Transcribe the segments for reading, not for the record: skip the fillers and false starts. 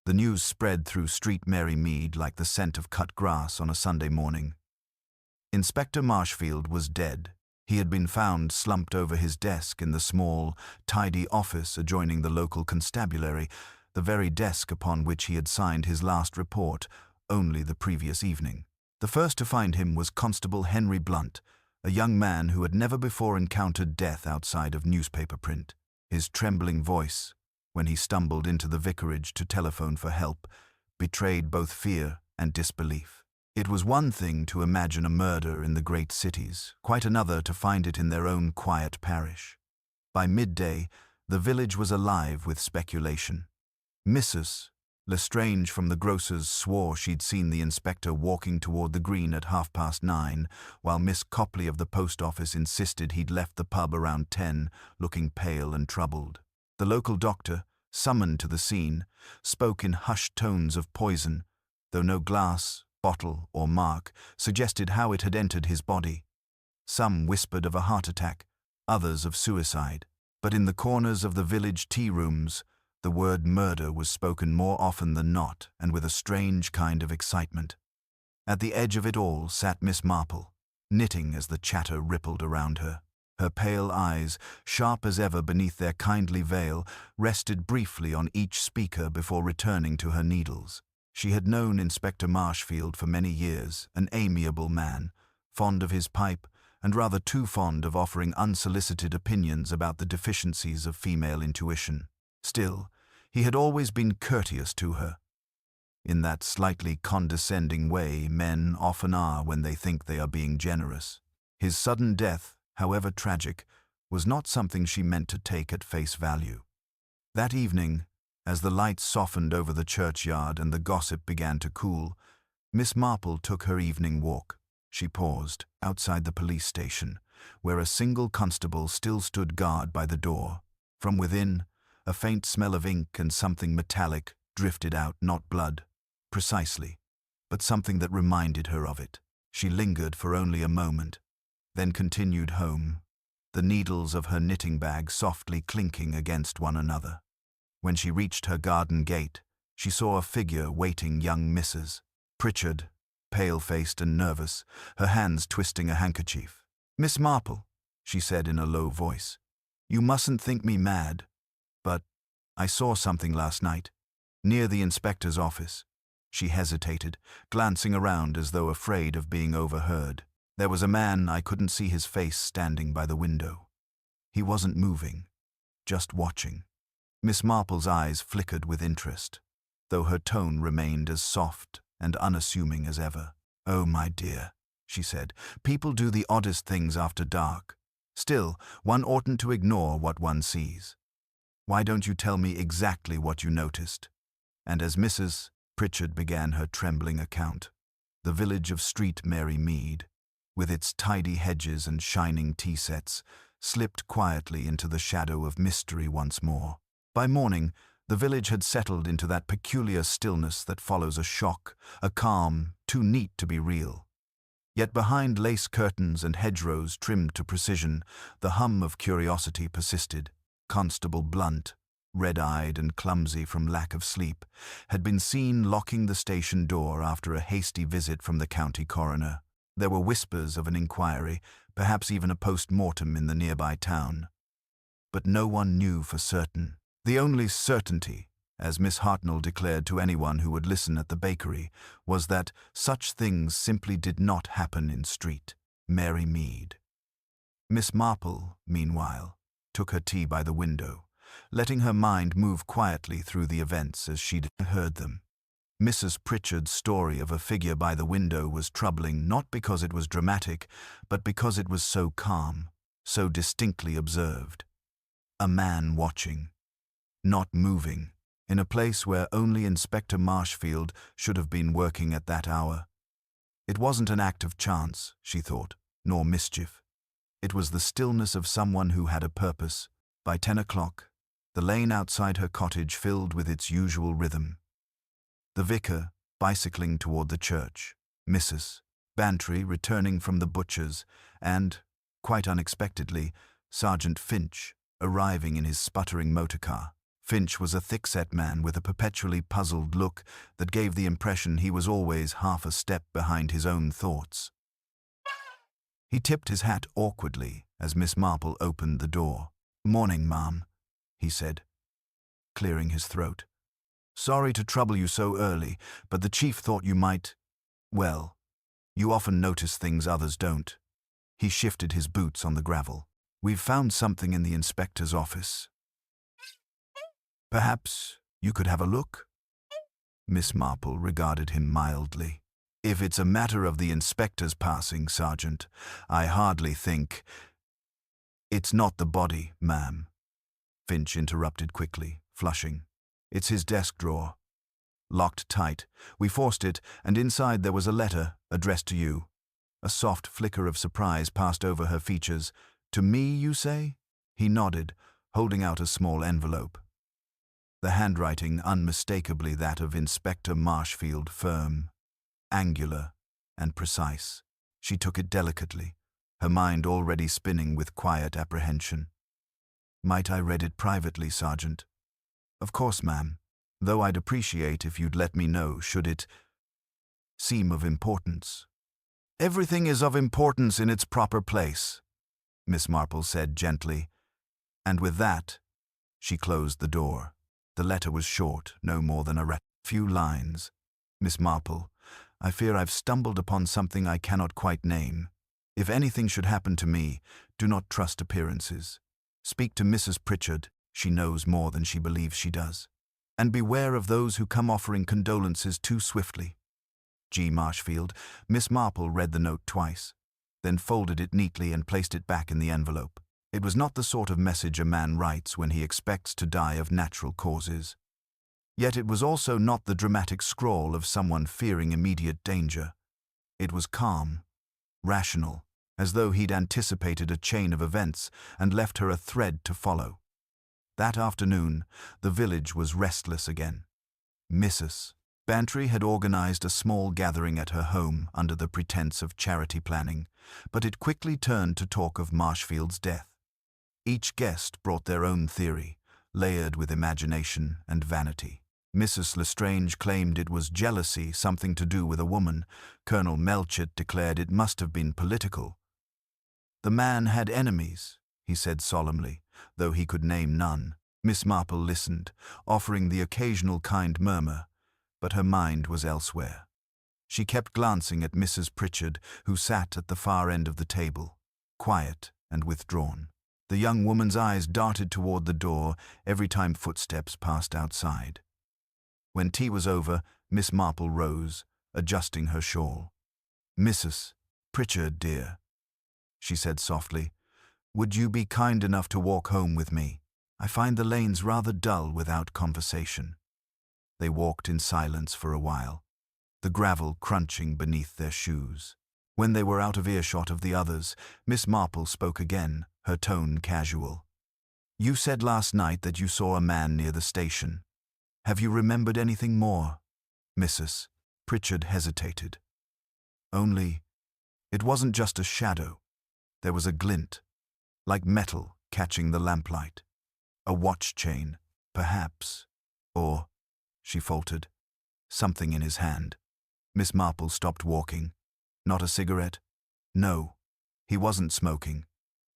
The news spread through Street Mary Mead like the scent of cut grass on a Sunday morning. Inspector Marshfield was dead. He had been found slumped over his desk in the small, tidy office adjoining the local constabulary, the very desk upon which he had signed his last report only the previous evening. The first to find him was Constable Henry Blunt, a young man who had never before encountered death outside of newspaper print. His trembling voice, when he stumbled into the vicarage to telephone for help, betrayed both fear and disbelief. It was one thing to imagine a murder in the great cities, quite another to find it in their own quiet parish. By midday, the village was alive with speculation. Mrs. Lestrange from the grocer's swore she'd seen the inspector walking toward the green at 9:30, while Miss Copley of the post office insisted he'd left the pub around 10, looking pale and troubled. The local doctor, summoned to the scene, spoke in hushed tones of poison, though no glass, bottle, or mark suggested how it had entered his body. Some whispered of a heart attack, others of suicide. But in the corners of the village tea rooms, the word murder was spoken more often than not, and with a strange kind of excitement. At the edge of it all sat Miss Marple, knitting as the chatter rippled around her. Her pale eyes, sharp as ever beneath their kindly veil, rested briefly on each speaker before returning to her needles. She had known Inspector Marshfield for many years, an amiable man, fond of his pipe, and rather too fond of offering unsolicited opinions about the deficiencies of female intuition. Still, he had always been courteous to her. In that slightly condescending way men often are when they think they are being generous. His sudden death, however tragic, was not something she meant to take at face value. That evening, as the lights softened over the churchyard and the gossip began to cool, Miss Marple took her evening walk. She paused, outside the police station, where a single constable still stood guard by the door. From within, a faint smell of ink and something metallic drifted out, not blood, precisely, but something that reminded her of it. She lingered for only a moment, then continued home, the needles of her knitting bag softly clinking against one another. When she reached her garden gate, she saw a figure waiting young Mrs. Pritchard, pale-faced and nervous, her hands twisting a handkerchief. "Miss Marple," she said in a low voice, "you mustn't think me mad, but I saw something last night, near the inspector's office." She hesitated, glancing around as though afraid of being overheard. There was a man, I couldn't see his face, standing by the window. He wasn't moving, just watching. Miss Marple's eyes flickered with interest, though her tone remained as soft and unassuming as ever. "Oh, my dear," she said, "people do the oddest things after dark. Still, one oughtn't to ignore what one sees. Why don't you tell me exactly what you noticed?" And as Mrs. Pritchard began her trembling account, the village of Street Mary Mead, with its tidy hedges and shining tea sets, slipped quietly into the shadow of mystery once more. By morning, the village had settled into that peculiar stillness that follows a shock, a calm too neat to be real. Yet behind lace curtains and hedgerows trimmed to precision, the hum of curiosity persisted. Constable Blunt, red-eyed and clumsy from lack of sleep, had been seen locking the station door after a hasty visit from the county coroner. There were whispers of an inquiry, perhaps even a post-mortem in the nearby town. But no one knew for certain. The only certainty, as Miss Hartnell declared to anyone who would listen at the bakery, was that such things simply did not happen in Street Mary Mead. Miss Marple, meanwhile, took her tea by the window, letting her mind move quietly through the events as she'd heard them. Mrs. Pritchard's story of a figure by the window was troubling not because it was dramatic, but because it was so calm, so distinctly observed. A man watching, not moving, in a place where only Inspector Marshfield should have been working at that hour. It wasn't an act of chance, she thought, nor mischief. It was the stillness of someone who had a purpose. By 10 o'clock, the lane outside her cottage filled with its usual rhythm. The vicar, bicycling toward the church, Mrs. Bantry returning from the butcher's, and, quite unexpectedly, Sergeant Finch arriving in his sputtering motor car. Finch was a thick-set man with a perpetually puzzled look that gave the impression he was always half a step behind his own thoughts. He tipped his hat awkwardly as Miss Marple opened the door. "Morning, ma'am," he said, clearing his throat. "Sorry to trouble you so early, but the chief thought you might, well, you often notice things others don't." He shifted his boots on the gravel. "We've found something in the inspector's office. Perhaps you could have a look?" Miss Marple regarded him mildly. "If it's a matter of the inspector's passing, Sergeant, I hardly think—" "It's not the body, ma'am," Finch interrupted quickly, flushing. "It's his desk drawer. Locked tight. We forced it, and inside there was a letter addressed to you." A soft flicker of surprise passed over her features. "To me, you say?" He nodded, holding out a small envelope. The handwriting unmistakably that of Inspector Marshfield, firm, angular, and precise. She took it delicately, her mind already spinning with quiet apprehension. "Might I read it privately, Sergeant?" "Of course, ma'am, though I'd appreciate if you'd let me know should it seem of importance." "Everything is of importance in its proper place," Miss Marple said gently, and with that, she closed the door. The letter was short, no more than a few lines. "Miss Marple, I fear I've stumbled upon something I cannot quite name. If anything should happen to me, do not trust appearances. Speak to Mrs. Pritchard, she knows more than she believes she does. And beware of those who come offering condolences too swiftly. G. Marshfield." Miss Marple read the note twice, then folded it neatly and placed it back in the envelope. It was not the sort of message a man writes when he expects to die of natural causes. Yet it was also not the dramatic scrawl of someone fearing immediate danger. It was calm, rational, as though he'd anticipated a chain of events and left her a thread to follow. That afternoon, the village was restless again. Mrs. Bantry had organized a small gathering at her home under the pretense of charity planning, but it quickly turned to talk of Marshfield's death. Each guest brought their own theory, layered with imagination and vanity. Mrs. Lestrange claimed it was jealousy, something to do with a woman. Colonel Melchett declared it must have been political. "The man had enemies," he said solemnly, though he could name none. Miss Marple listened, offering the occasional kind murmur, but her mind was elsewhere. She kept glancing at Mrs. Pritchard, who sat at the far end of the table, quiet and withdrawn. The young woman's eyes darted toward the door every time footsteps passed outside. When tea was over, Miss Marple rose, adjusting her shawl. "Mrs. Pritchard, dear," she said softly, "would you be kind enough to walk home with me? I find the lanes rather dull without conversation." They walked in silence for a while, the gravel crunching beneath their shoes. When they were out of earshot of the others, Miss Marple spoke again, her tone casual. "You said last night that you saw a man near the station. Have you remembered anything more?" Mrs. Pritchard hesitated. "Only, it wasn't just a shadow. There was a glint, like metal catching the lamplight. A watch chain, perhaps, or," she faltered, "something in his hand." Miss Marple stopped walking. "Not a cigarette?" "No, he wasn't smoking.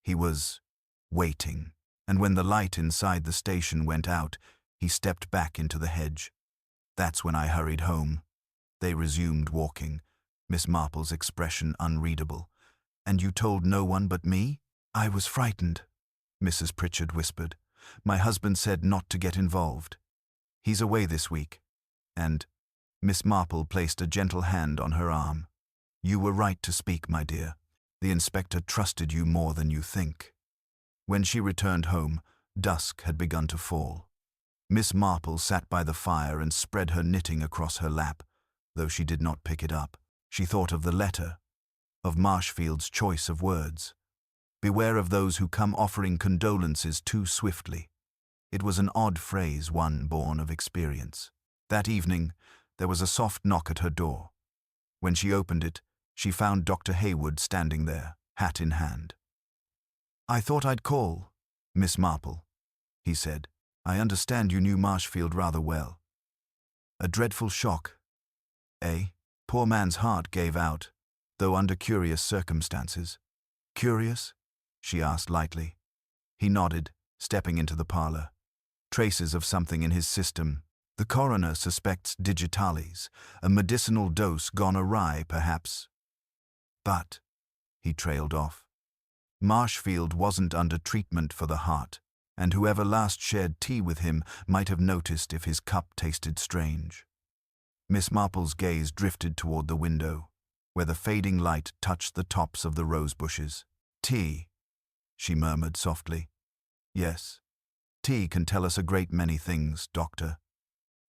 He was waiting, and when the light inside the station went out, he stepped back into the hedge. That's when I hurried home." They resumed walking, Miss Marple's expression unreadable. "And you told no one but me?" "I was frightened," Mrs. Pritchard whispered. "My husband said not to get involved. He's away this week, and—" Miss Marple placed a gentle hand on her arm. "You were right to speak, my dear. The inspector trusted you more than you think." When she returned home, dusk had begun to fall. Miss Marple sat by the fire and spread her knitting across her lap, though she did not pick it up. She thought of the letter, of Marshfield's choice of words. "Beware of those who come offering condolences too swiftly." It was an odd phrase, one born of experience. That evening, there was a soft knock at her door. When she opened it, she found Dr. Hayward standing there, hat in hand. "I thought I'd call, Miss Marple," he said. I understand you knew Marshfield rather well. A dreadful shock, eh? Poor man's heart gave out, though under curious circumstances. Curious? She asked lightly. He nodded, stepping into the parlor. Traces of something in his system. The coroner suspects digitalis, a medicinal dose gone awry, perhaps. But, he trailed off, Marshfield wasn't under treatment for the heart, and whoever last shared tea with him might have noticed if his cup tasted strange. Miss Marple's gaze drifted toward the window, where the fading light touched the tops of the rose bushes. Tea, she murmured softly. Yes, tea can tell us a great many things, Doctor.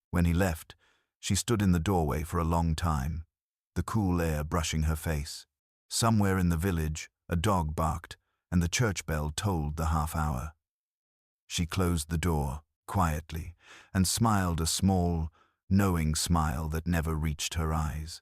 When he left, she stood in the doorway for a long time, the cool air brushing her face. Somewhere in the village, a dog barked, and the church bell tolled the half-hour. She closed the door, quietly, and smiled a small, knowing smile that never reached her eyes.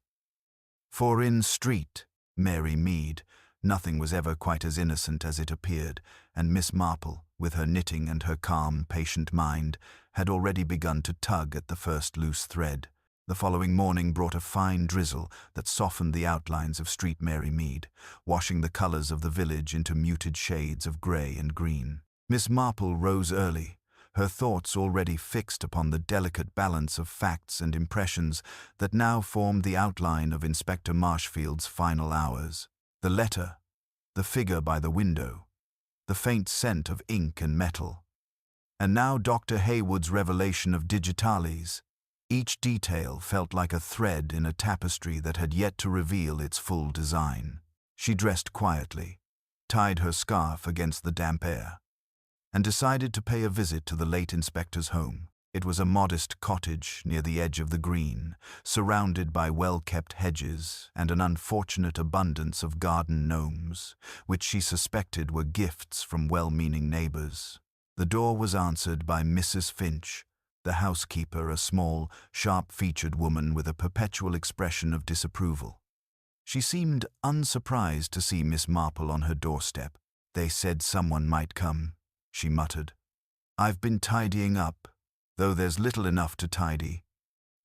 For in Street, Mary Mead, nothing was ever quite as innocent as it appeared, and Miss Marple, with her knitting and her calm, patient mind, had already begun to tug at the first loose thread. The following morning brought a fine drizzle that softened the outlines of Street Mary Mead, washing the colors of the village into muted shades of gray and green. Miss Marple rose early, her thoughts already fixed upon the delicate balance of facts and impressions that now formed the outline of Inspector Marshfield's final hours. The letter, the figure by the window, the faint scent of ink and metal, and now Dr. Haywood's revelation of digitalis. Each detail felt like a thread in a tapestry that had yet to reveal its full design. She dressed quietly, tied her scarf against the damp air, and decided to pay a visit to the late inspector's home. It was a modest cottage near the edge of the green, surrounded by well-kept hedges and an unfortunate abundance of garden gnomes, which she suspected were gifts from well-meaning neighbors. The door was answered by Mrs. Finch, the housekeeper, a small, sharp-featured woman with a perpetual expression of disapproval. She seemed unsurprised to see Miss Marple on her doorstep. They said someone might come, she muttered. I've been tidying up, though there's little enough to tidy.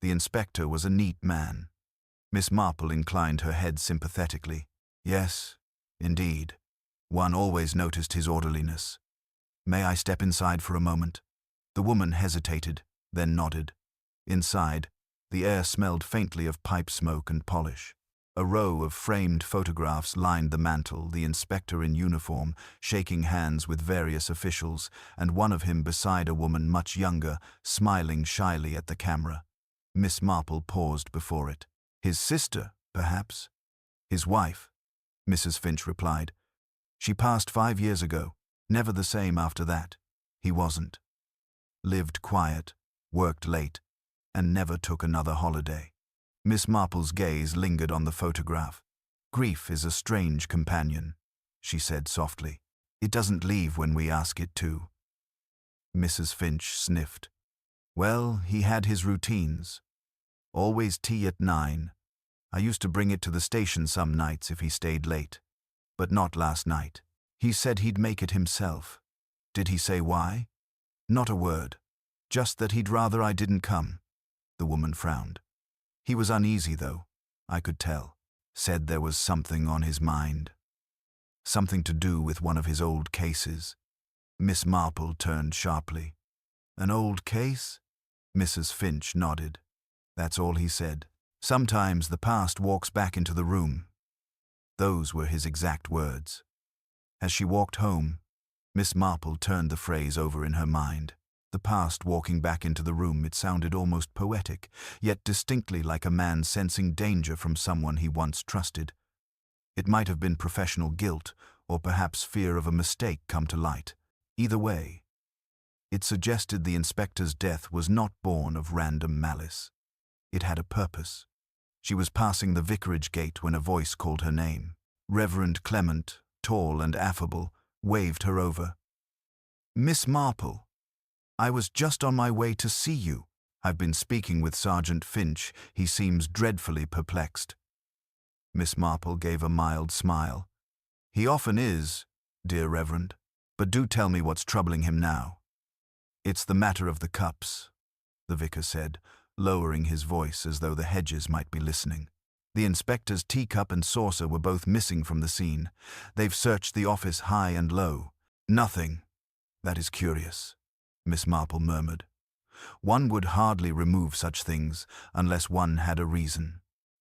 The inspector was a neat man. Miss Marple inclined her head sympathetically. Yes, indeed. One always noticed his orderliness. May I step inside for a moment? The woman hesitated, then nodded. Inside, the air smelled faintly of pipe smoke and polish. A row of framed photographs lined the mantel, the inspector in uniform, shaking hands with various officials, and one of him beside a woman much younger, smiling shyly at the camera. Miss Marple paused before it. His sister, perhaps? His wife, Mrs. Finch replied. She passed 5 years ago, never the same after that. He wasn't. Lived quiet, worked late, and never took another holiday. Miss Marple's gaze lingered on the photograph. Grief is a strange companion, she said softly. It doesn't leave when we ask it to. Mrs. Finch sniffed. Well, he had his routines. Always tea at 9. I used to bring it to the station some nights if he stayed late. But not last night. He said he'd make it himself. Did he say why? Not a word. Just that he'd rather I didn't come. The woman frowned. He was uneasy, though, I could tell. Said there was something on his mind. Something to do with one of his old cases. Miss Marple turned sharply. An old case? Mrs. Finch nodded. That's all he said. Sometimes the past walks back into the room. Those were his exact words. As she walked home, Miss Marple turned the phrase over in her mind. The past walking back into the room, it sounded almost poetic, yet distinctly like a man sensing danger from someone he once trusted. It might have been professional guilt, or perhaps fear of a mistake come to light. Either way, it suggested the inspector's death was not born of random malice. It had a purpose. She was passing the vicarage gate when a voice called her name. Reverend Clement, tall and affable, waved her over. Miss Marple, I was just on my way to see you. I've been speaking with Sergeant Finch. He seems dreadfully perplexed. Miss Marple gave a mild smile. He often is, dear Reverend, but do tell me what's troubling him now. "It's the matter of the cups," the vicar said, lowering his voice as though the hedges might be listening. "The inspector's teacup and saucer were both missing from the scene. They've searched the office high and low. Nothing." "That is curious," Miss Marple murmured. "One would hardly remove such things unless one had a reason.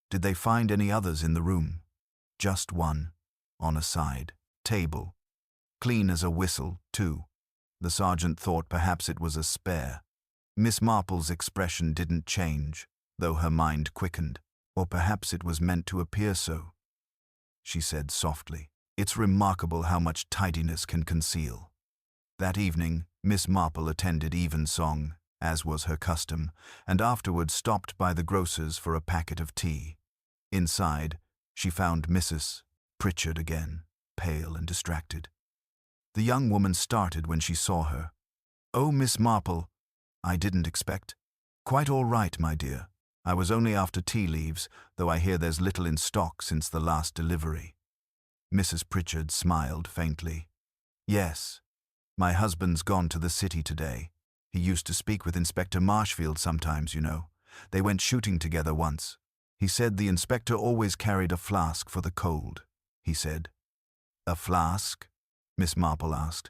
Did they find any others in the room?" "Just one, on a side table. Clean as a whistle, too." The sergeant thought perhaps it was a spare. Miss Marple's expression didn't change, though her mind quickened. "Or perhaps it was meant to appear so," she said softly. "It's remarkable how much tidiness can conceal." That evening, Miss Marple attended evensong, as was her custom, and afterwards stopped by the grocer's for a packet of tea. Inside, she found Mrs. Pritchard again, pale and distracted. The young woman started when she saw her. "Oh, Miss Marple, I didn't expect." "Quite all right, my dear. I was only after tea leaves, though I hear there's little in stock since the last delivery." Mrs. Pritchard smiled faintly. "Yes. My husband's gone to the city today. He used to speak with Inspector Marshfield sometimes, you know. They went shooting together once. He said the inspector always carried a flask for the cold," he said. "A flask?" Miss Marple asked.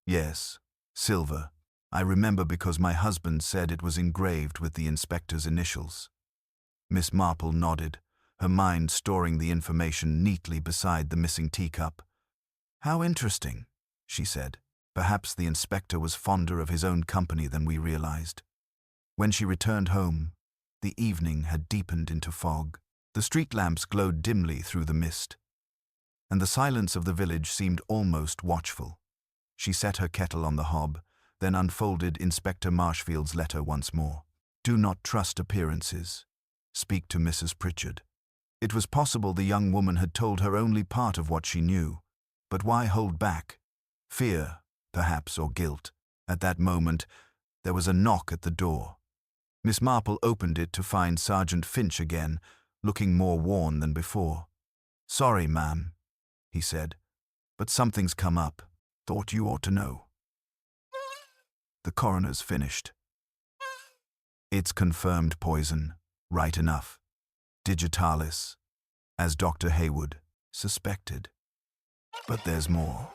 "Yes, silver. I remember because my husband said it was engraved with the inspector's initials." Miss Marple nodded, her mind storing the information neatly beside the missing teacup. "How interesting," she said. "Perhaps the inspector was fonder of his own company than we realized." When she returned home, the evening had deepened into fog. The street lamps glowed dimly through the mist, and the silence of the village seemed almost watchful. She set her kettle on the hob, then unfolded Inspector Marshfield's letter once more. "Do not trust appearances. Speak to Mrs. Pritchard." It was possible the young woman had told her only part of what she knew, but why hold back? Fear, perhaps, or guilt. At that moment, there was a knock at the door. Miss Marple opened it to find Sergeant Finch again, looking more worn than before. "Sorry, ma'am," he said, "but something's come up. Thought you ought to know." The coroner's finished. "It's confirmed poison, right enough. Digitalis, as Dr. Haywood suspected. But there's more."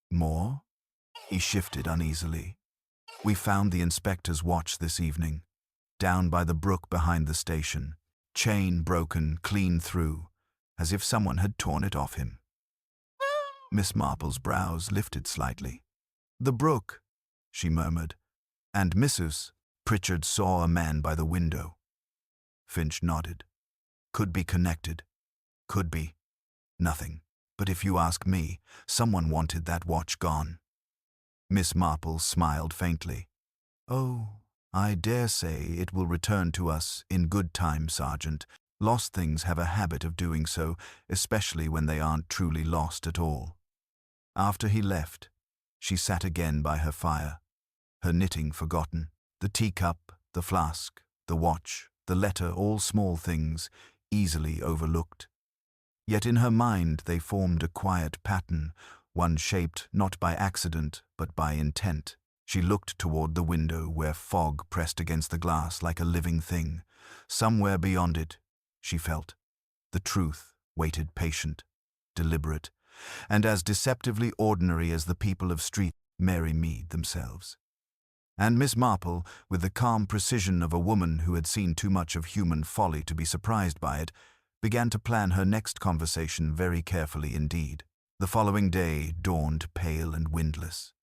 "More?" He shifted uneasily. "We found the inspector's watch this evening, down by the brook behind the station. Chain broken clean through, as if someone had torn it off him." Miss Marple's brows lifted slightly. "The brook," she murmured, "and Mrs. Pritchard saw a man by the window." Finch nodded. "Could be connected. Could be. Nothing. But if you ask me, someone wanted that watch gone." Miss Marple smiled faintly. "Oh, I dare say it will return to us in good time, Sergeant. Lost things have a habit of doing so, especially when they aren't truly lost at all." After he left, she sat again by her fire, her knitting forgotten. The teacup, the flask, the watch, the letter, all small things, easily overlooked. Yet in her mind they formed a quiet pattern, one shaped not by accident but by intent. She looked toward the window where fog pressed against the glass like a living thing. Somewhere beyond it, she felt, the truth waited patient, deliberate, and as deceptively ordinary as the people of Street Mary Mead themselves. And Miss Marple, with the calm precision of a woman who had seen too much of human folly to be surprised by it, began to plan her next conversation very carefully indeed. The following day dawned pale and windless,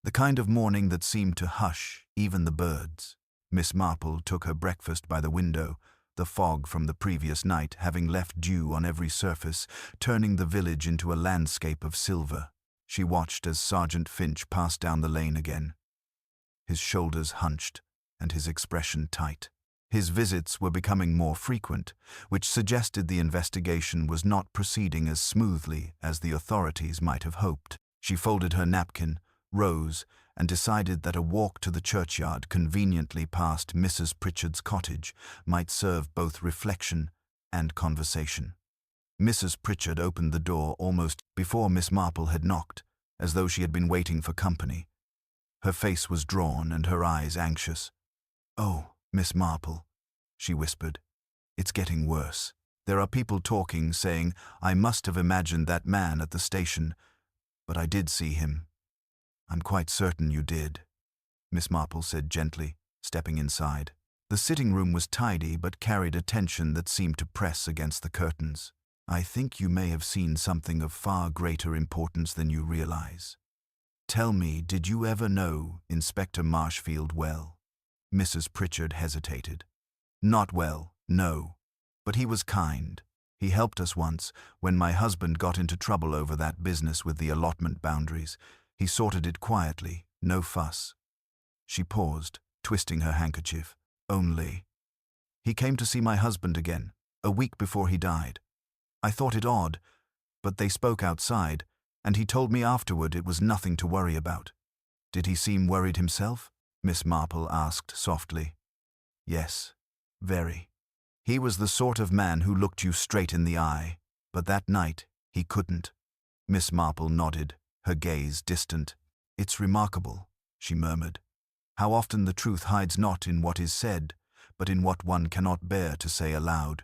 the kind of morning that seemed to hush even the birds. Miss Marple took her breakfast by the window, the fog from the previous night having left dew on every surface, turning the village into a landscape of silver. She watched as Sergeant Finch passed down the lane again, his shoulders hunched and his expression tight. His visits were becoming more frequent, which suggested the investigation was not proceeding as smoothly as the authorities might have hoped. She folded her napkin, rose, and decided that a walk to the churchyard conveniently past Mrs. Pritchard's cottage might serve both reflection and conversation. Mrs. Pritchard opened the door almost before Miss Marple had knocked, as though she had been waiting for company. Her face was drawn and her eyes anxious. "Oh, Miss Marple," she whispered. "It's getting worse. There are people talking, saying I must have imagined that man at the station, but I did see him." "I'm quite certain you did," Miss Marple said gently, stepping inside. The sitting room was tidy but carried a tension that seemed to press against the curtains. "I think you may have seen something of far greater importance than you realize. Tell me, did you ever know Inspector Marshfield well?" Mrs. Pritchard hesitated. "Not well, no. But he was kind. He helped us once, when my husband got into trouble over that business with the allotment boundaries. He sorted it quietly, no fuss." She paused, twisting her handkerchief. "Only. He came to see my husband again, a week before he died. I thought it odd, but they spoke outside, and he told me afterward it was nothing to worry about." "Did he seem worried himself?" Miss Marple asked softly. "Yes, very. He was the sort of man who looked you straight in the eye, but that night he couldn't." Miss Marple nodded, her gaze distant. "It's remarkable," she murmured, "how often the truth hides not in what is said, but in what one cannot bear to say aloud."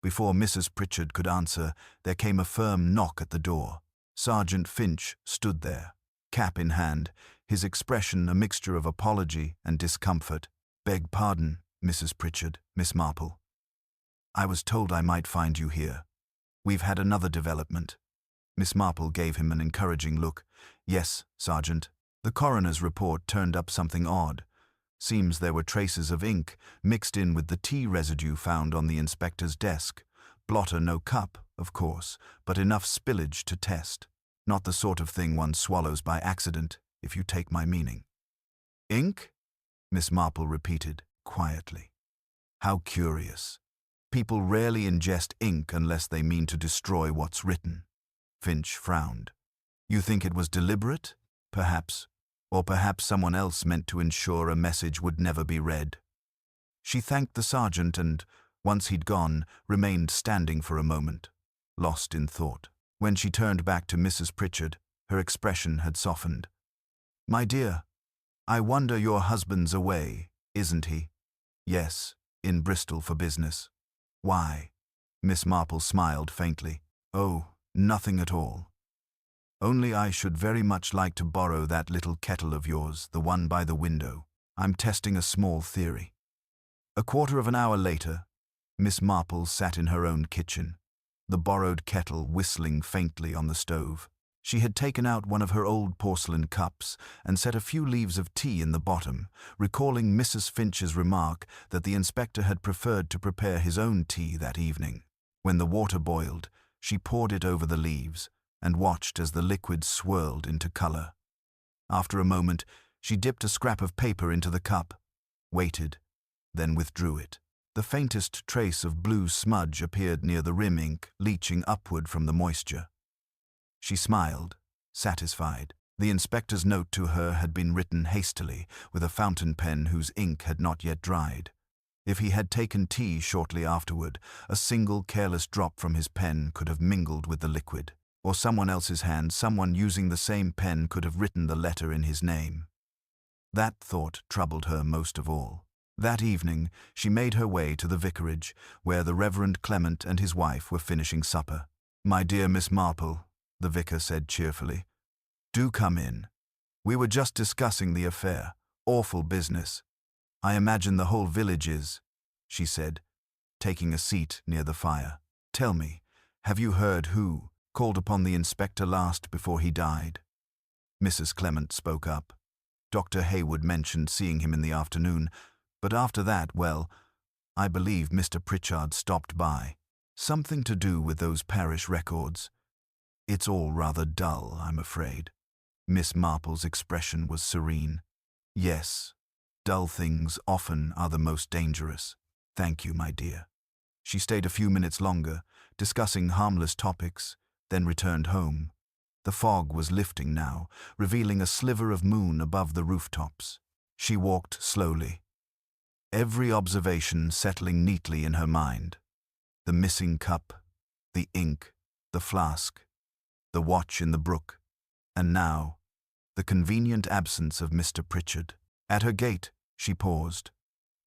Before Mrs. Pritchard could answer, there came a firm knock at the door. Sergeant Finch stood there, cap in hand, his expression a mixture of apology and discomfort. "Beg pardon, Mrs. Pritchard, Miss Marple. I was told I might find you here. We've had another development." Miss Marple gave him an encouraging look. "Yes, Sergeant. The coroner's report turned up something odd. Seems there were traces of ink mixed in with the tea residue found on the inspector's desk. Blotter no cup, of course, but enough spillage to test. Not the sort of thing one swallows by accident, if you take my meaning." "Ink?" Miss Marple repeated, quietly. "How curious. People rarely ingest ink unless they mean to destroy what's written." Finch frowned. "You think it was deliberate? Perhaps. Or perhaps someone else meant to ensure a message would never be read." She thanked the sergeant and, once he'd gone, remained standing for a moment, lost in thought. When she turned back to Mrs. Pritchard, her expression had softened. "My dear, I wonder your husband's away, isn't he?" "Yes, in Bristol for business." "Why?" Miss Marple smiled faintly. "Oh, nothing at all. Only I should very much like to borrow that little kettle of yours, the one by the window. I'm testing a small theory." A quarter of an hour later, Miss Marple sat in her own kitchen, the borrowed kettle whistling faintly on the stove. She had taken out one of her old porcelain cups and set a few leaves of tea in the bottom, recalling Mrs. Finch's remark that the inspector had preferred to prepare his own tea that evening. When the water boiled, she poured it over the leaves and watched as the liquid swirled into color. After a moment, she dipped a scrap of paper into the cup, waited, then withdrew it. The faintest trace of blue smudge appeared near the rim ink, leaching upward from the moisture. She smiled, satisfied. The inspector's note to her had been written hastily, with a fountain pen whose ink had not yet dried. If he had taken tea shortly afterward, a single careless drop from his pen could have mingled with the liquid. Or someone else's hand, someone using the same pen, could have written the letter in his name. That thought troubled her most of all. That evening, she made her way to the vicarage, where the Reverend Clement and his wife were finishing supper. "My dear Miss Marple," the vicar said cheerfully, "do come in. We were just discussing the affair. Awful business. I imagine the whole village is," she said, taking a seat near the fire. "Tell me, have you heard who called upon the inspector last before he died?" Mrs. Clement spoke up. "Dr. Hayward mentioned seeing him in the afternoon, but after that, well, I believe Mr. Pritchard stopped by. Something to do with those parish records. It's all rather dull, I'm afraid." Miss Marple's expression was serene. "Yes, dull things often are the most dangerous. Thank you, my dear." She stayed a few minutes longer, discussing harmless topics, then returned home. The fog was lifting now, revealing a sliver of moon above the rooftops. She walked slowly, every observation settling neatly in her mind. The missing cup, the ink, the flask, the watch in the brook, and now, the convenient absence of Mr. Pritchard. At her gate, she paused.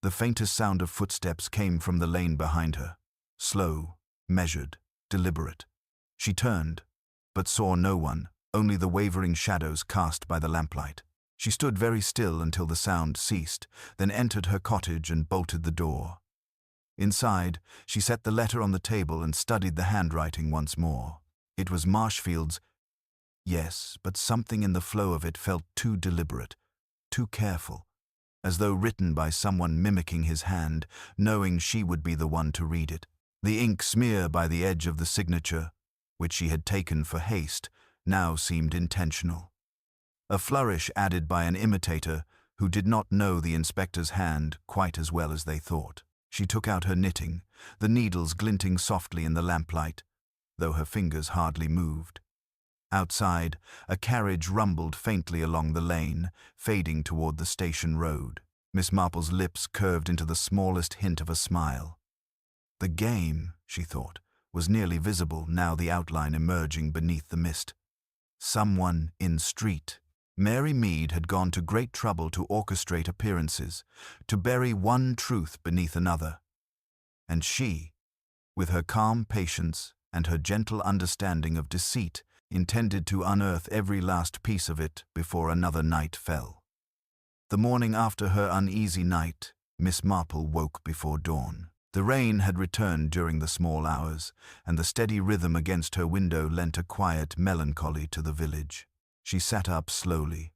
The faintest sound of footsteps came from the lane behind her. Slow, measured, deliberate. She turned, but saw no one, only the wavering shadows cast by the lamplight. She stood very still until the sound ceased, then entered her cottage and bolted the door. Inside, she set the letter on the table and studied the handwriting once more. It was Marshfield's. Yes, but something in the flow of it felt too deliberate, too careful, as though written by someone mimicking his hand, knowing she would be the one to read it. The ink smear by the edge of the signature, which she had taken for haste, now seemed intentional. A flourish added by an imitator who did not know the inspector's hand quite as well as they thought. She took out her knitting, the needles glinting softly in the lamplight, though her fingers hardly moved. Outside, a carriage rumbled faintly along the lane, fading toward the station road. Miss Marple's lips curved into the smallest hint of a smile. The game, she thought, was nearly visible, now the outline emerging beneath the mist. Someone in street. Mary Mead had gone to great trouble to orchestrate appearances, to bury one truth beneath another. And she, with her calm patience and her gentle understanding of deceit, intended to unearth every last piece of it before another night fell. The morning after her uneasy night, Miss Marple woke before dawn. The rain had returned during the small hours, and the steady rhythm against her window lent a quiet melancholy to the village. She sat up slowly,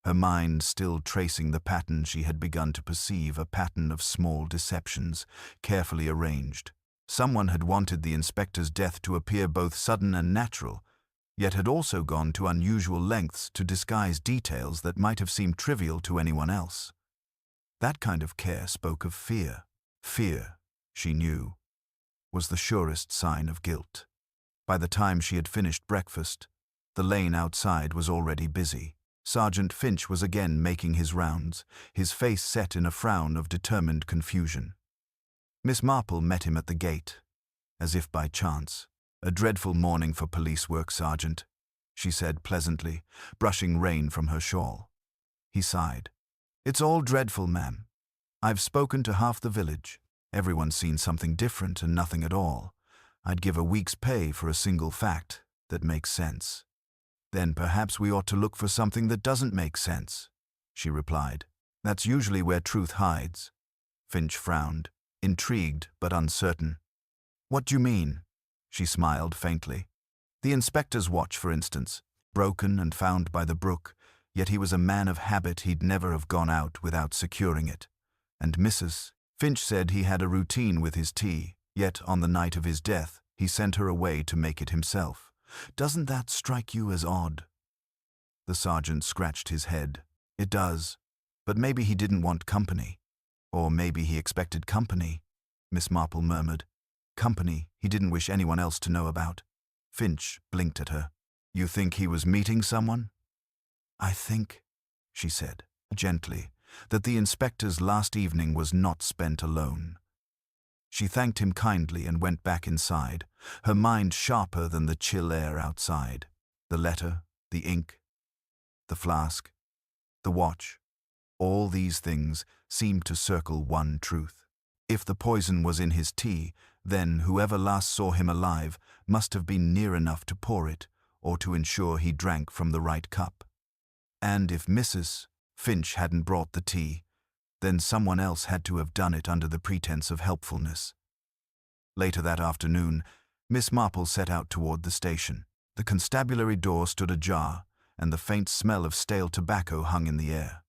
her mind still tracing the pattern she had begun to perceive, a pattern of small deceptions, carefully arranged. Someone had wanted the inspector's death to appear both sudden and natural, yet had also gone to unusual lengths to disguise details that might have seemed trivial to anyone else. That kind of care spoke of fear. Fear, she knew, was the surest sign of guilt. By the time she had finished breakfast, the lane outside was already busy. Sergeant Finch was again making his rounds, his face set in a frown of determined confusion. Miss Marple met him at the gate, as if by chance. "A dreadful morning for police work, Sergeant," she said pleasantly, brushing rain from her shawl. He sighed. "It's all dreadful, ma'am. I've spoken to half the village. Everyone's seen something different and nothing at all. I'd give a week's pay for a single fact that makes sense." "Then perhaps we ought to look for something that doesn't make sense," she replied. "That's usually where truth hides." Finch frowned, intrigued but uncertain. "What do you mean?" She smiled faintly. "The inspector's watch, for instance, broken and found by the brook, yet he was a man of habit, he'd never have gone out without securing it. And Mrs. Finch said he had a routine with his tea, yet on the night of his death he sent her away to make it himself. Doesn't that strike you as odd?" The sergeant scratched his head. "It does, but maybe he didn't want company. Or maybe he expected company," Miss Marple murmured. "Company he didn't wish anyone else to know about." Finch blinked at her. "You think he was meeting someone?" "I think," she said, gently, "that the inspector's last evening was not spent alone." She thanked him kindly and went back inside, her mind sharper than the chill air outside. The letter, the ink, the flask, the watch, all these things seemed to circle one truth. If the poison was in his tea, then whoever last saw him alive must have been near enough to pour it, or to ensure he drank from the right cup. And if Mrs. Finch hadn't brought the tea, then someone else had to have done it under the pretense of helpfulness. Later that afternoon, Miss Marple set out toward the station. The constabulary door stood ajar, and the faint smell of stale tobacco hung in the air.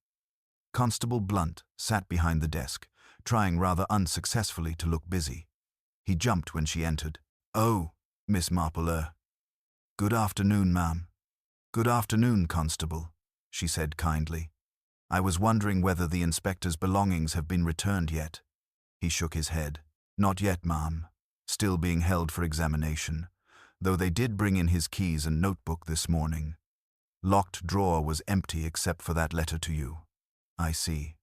Constable Blunt sat behind the desk, trying rather unsuccessfully to look busy. He jumped when she entered. "Oh, Miss Marple, good afternoon, ma'am." "Good afternoon, Constable," she said kindly. "I was wondering whether the inspector's belongings have been returned yet." He shook his head. "Not yet, ma'am. Still being held for examination, though they did bring in his keys and notebook this morning. Locked drawer was empty except for that letter to you." "I see.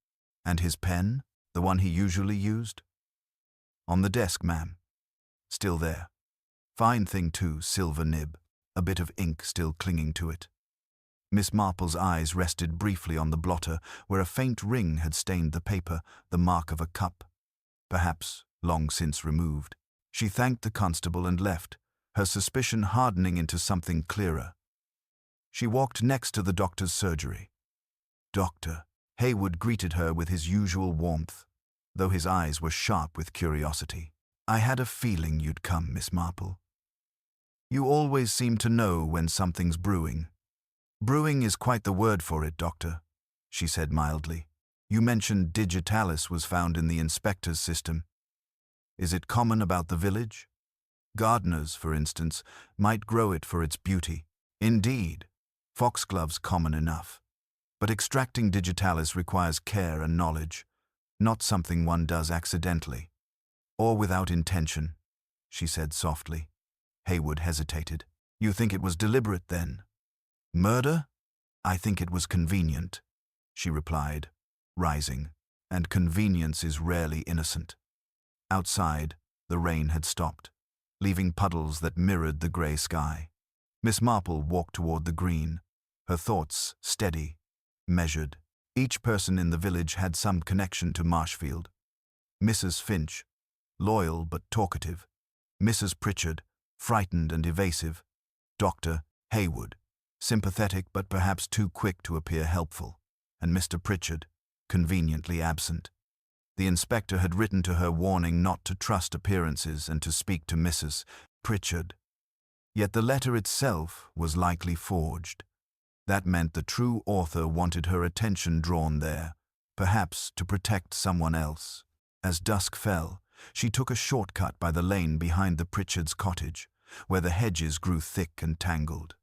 And his pen, the one he usually used?" "On the desk, ma'am. Still there. Fine thing too, silver nib, a bit of ink still clinging to it." Miss Marple's eyes rested briefly on the blotter, where a faint ring had stained the paper, the mark of a cup, perhaps long since removed. She thanked the constable and left, her suspicion hardening into something clearer. She walked next to the doctor's surgery. Doctor Haywood greeted her with his usual warmth, though his eyes were sharp with curiosity. "I had a feeling you'd come, Miss Marple. You always seem to know when something's brewing." "Brewing is quite the word for it, Doctor," she said mildly. "You mentioned digitalis was found in the inspector's system. Is it common about the village? Gardeners, for instance, might grow it for its beauty." "Indeed, foxglove's common enough. But extracting digitalis requires care and knowledge, not something one does accidentally. Or without intention," she said softly. Haywood hesitated. "You think it was deliberate, then?" "Murder? I think it was convenient," she replied, rising, "and convenience is rarely innocent." Outside, the rain had stopped, leaving puddles that mirrored the grey sky. Miss Marple walked toward the green, her thoughts steady, measured. Each person in the village had some connection to Marshfield. Mrs. Finch, loyal but talkative. Mrs. Pritchard, frightened and evasive. Dr. Haywood, sympathetic but perhaps too quick to appear helpful. And Mr. Pritchard, conveniently absent. The inspector had written to her warning not to trust appearances and to speak to Mrs. Pritchard. Yet the letter itself was likely forged. That meant the true author wanted her attention drawn there, perhaps to protect someone else. As dusk fell, she took a shortcut by the lane behind the Pritchards' cottage, where the hedges grew thick and tangled.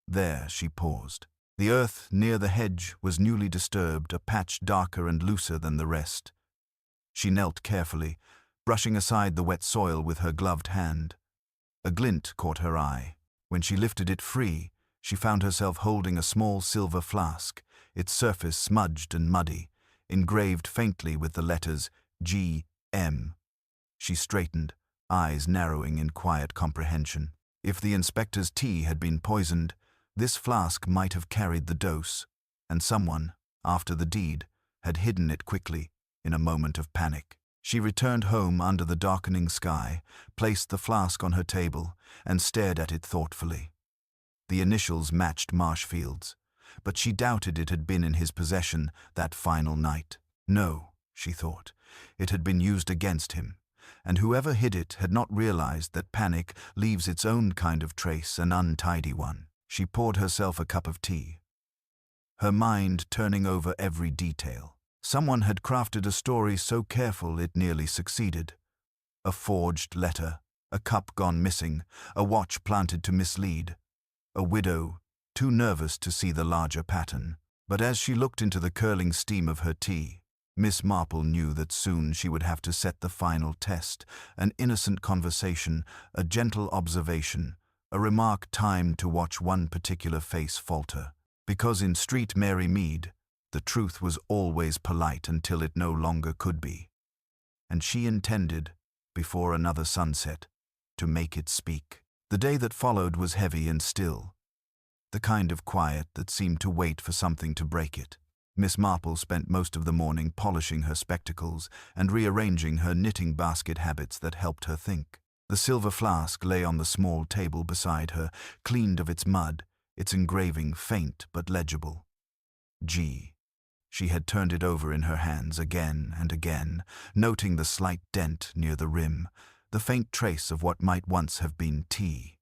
There she paused. The earth near the hedge was newly disturbed, a patch darker and looser than the rest. She knelt carefully, brushing aside the wet soil with her gloved hand. A glint caught her eye. When she lifted it free, she found herself holding a small silver flask, its surface smudged and muddy, engraved faintly with the letters G.M. She straightened, eyes narrowing in quiet comprehension. If the inspector's tea had been poisoned, this flask might have carried the dose, and someone, after the deed, had hidden it quickly, in a moment of panic. She returned home under the darkening sky, placed the flask on her table, and stared at it thoughtfully. The initials matched Marshfield's, but she doubted it had been in his possession that final night. No, she thought, it had been used against him, and whoever hid it had not realized that panic leaves its own kind of trace, an untidy one. She poured herself a cup of tea, her mind turning over every detail. Someone had crafted a story so careful it nearly succeeded. A forged letter, a cup gone missing, a watch planted to mislead. A widow, too nervous to see the larger pattern. But as she looked into the curling steam of her tea, Miss Marple knew that soon she would have to set the final test, an innocent conversation, a gentle observation, a remark timed to watch one particular face falter. Because in Street Mary Mead, the truth was always polite until it no longer could be. And she intended, before another sunset, to make it speak. The day that followed was heavy and still, the kind of quiet that seemed to wait for something to break it. Miss Marple spent most of the morning polishing her spectacles and rearranging her knitting basket habits that helped her think. The silver flask lay on the small table beside her, cleaned of its mud, its engraving faint but legible. G. She had turned it over in her hands again and again, noting the slight dent near the rim, the faint trace of what might once have been T.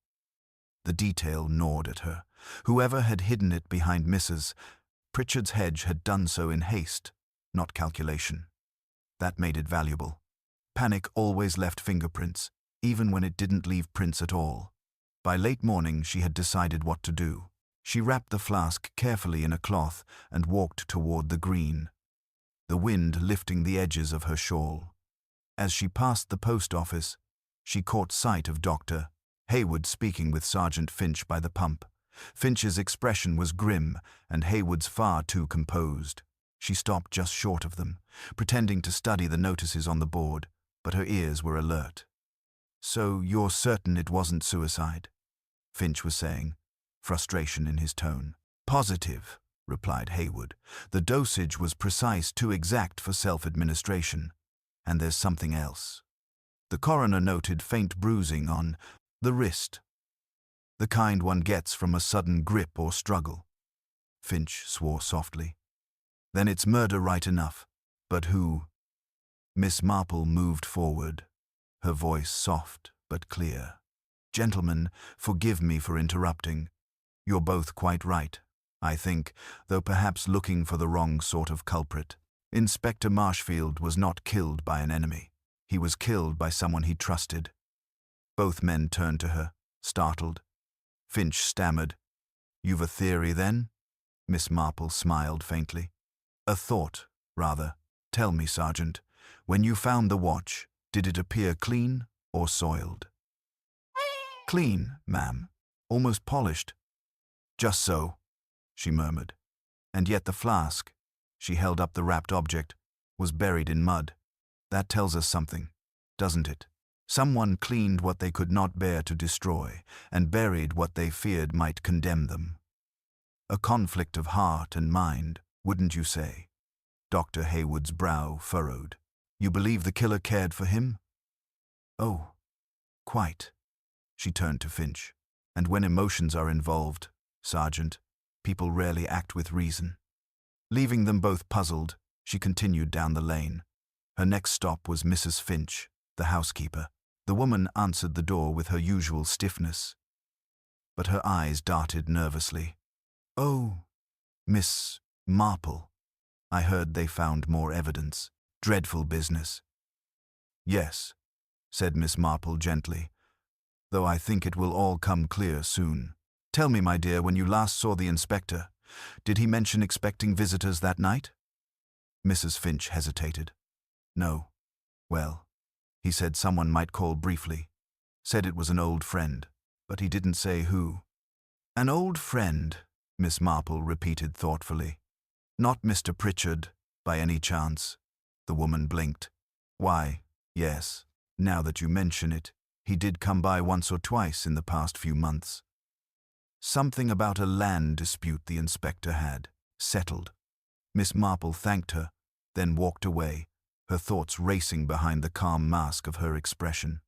The detail gnawed at her. Whoever had hidden it behind Mrs. Pritchard's hedge had done so in haste, not calculation. That made it valuable. Panic always left fingerprints, even when it didn't leave prints at all. By late morning she had decided what to do. She wrapped the flask carefully in a cloth and walked toward the green, the wind lifting the edges of her shawl. As she passed the post office, she caught sight of Dr. Haywood speaking with Sergeant Finch by the pump. Finch's expression was grim, and Haywood's far too composed. She stopped just short of them, pretending to study the notices on the board, but her ears were alert. "So you're certain it wasn't suicide?" Finch was saying, frustration in his tone. Positive, replied Haywood. The dosage was precise, too exact for self-administration. And there's something else. The coroner noted faint bruising on the wrist, the kind one gets from a sudden grip or struggle. Finch swore softly. Then it's murder right enough. But who? Miss Marple moved forward, her voice soft but clear. Gentlemen, forgive me for interrupting. You're both quite right, I think, though perhaps looking for the wrong sort of culprit. Inspector Marshfield was not killed by an enemy. He was killed by someone he trusted. Both men turned to her, startled. Finch stammered. You've a theory, then? Miss Marple smiled faintly. A thought, rather. Tell me, Sergeant, when you found the watch, did it appear clean or soiled? Clean, ma'am. Almost polished. Just so, she murmured. And yet the flask, she held up the wrapped object, was buried in mud. That tells us something, doesn't it? Someone cleaned what they could not bear to destroy, and buried what they feared might condemn them. A conflict of heart and mind, wouldn't you say? Dr. Haywood's brow furrowed. You believe the killer cared for him? Oh, quite. She turned to Finch. And when emotions are involved, Sergeant, people rarely act with reason. Leaving them both puzzled, she continued down the lane. Her next stop was Mrs. Finch, the housekeeper. The woman answered the door with her usual stiffness, but her eyes darted nervously. Oh, Miss Marple. I heard they found more evidence. Dreadful business. Yes, said Miss Marple gently, though I think it will all come clear soon. Tell me, my dear, when you last saw the inspector, did he mention expecting visitors that night? Mrs. Finch hesitated. No. Well, he said someone might call briefly. Said it was an old friend, but he didn't say who. An old friend, Miss Marple repeated thoughtfully. Not Mr. Pritchard, by any chance? The woman blinked. Why, yes, now that you mention it, he did come by once or twice in the past few months. Something about a land dispute the inspector had settled. Miss Marple thanked her, then walked away, her thoughts racing behind the calm mask of her expression.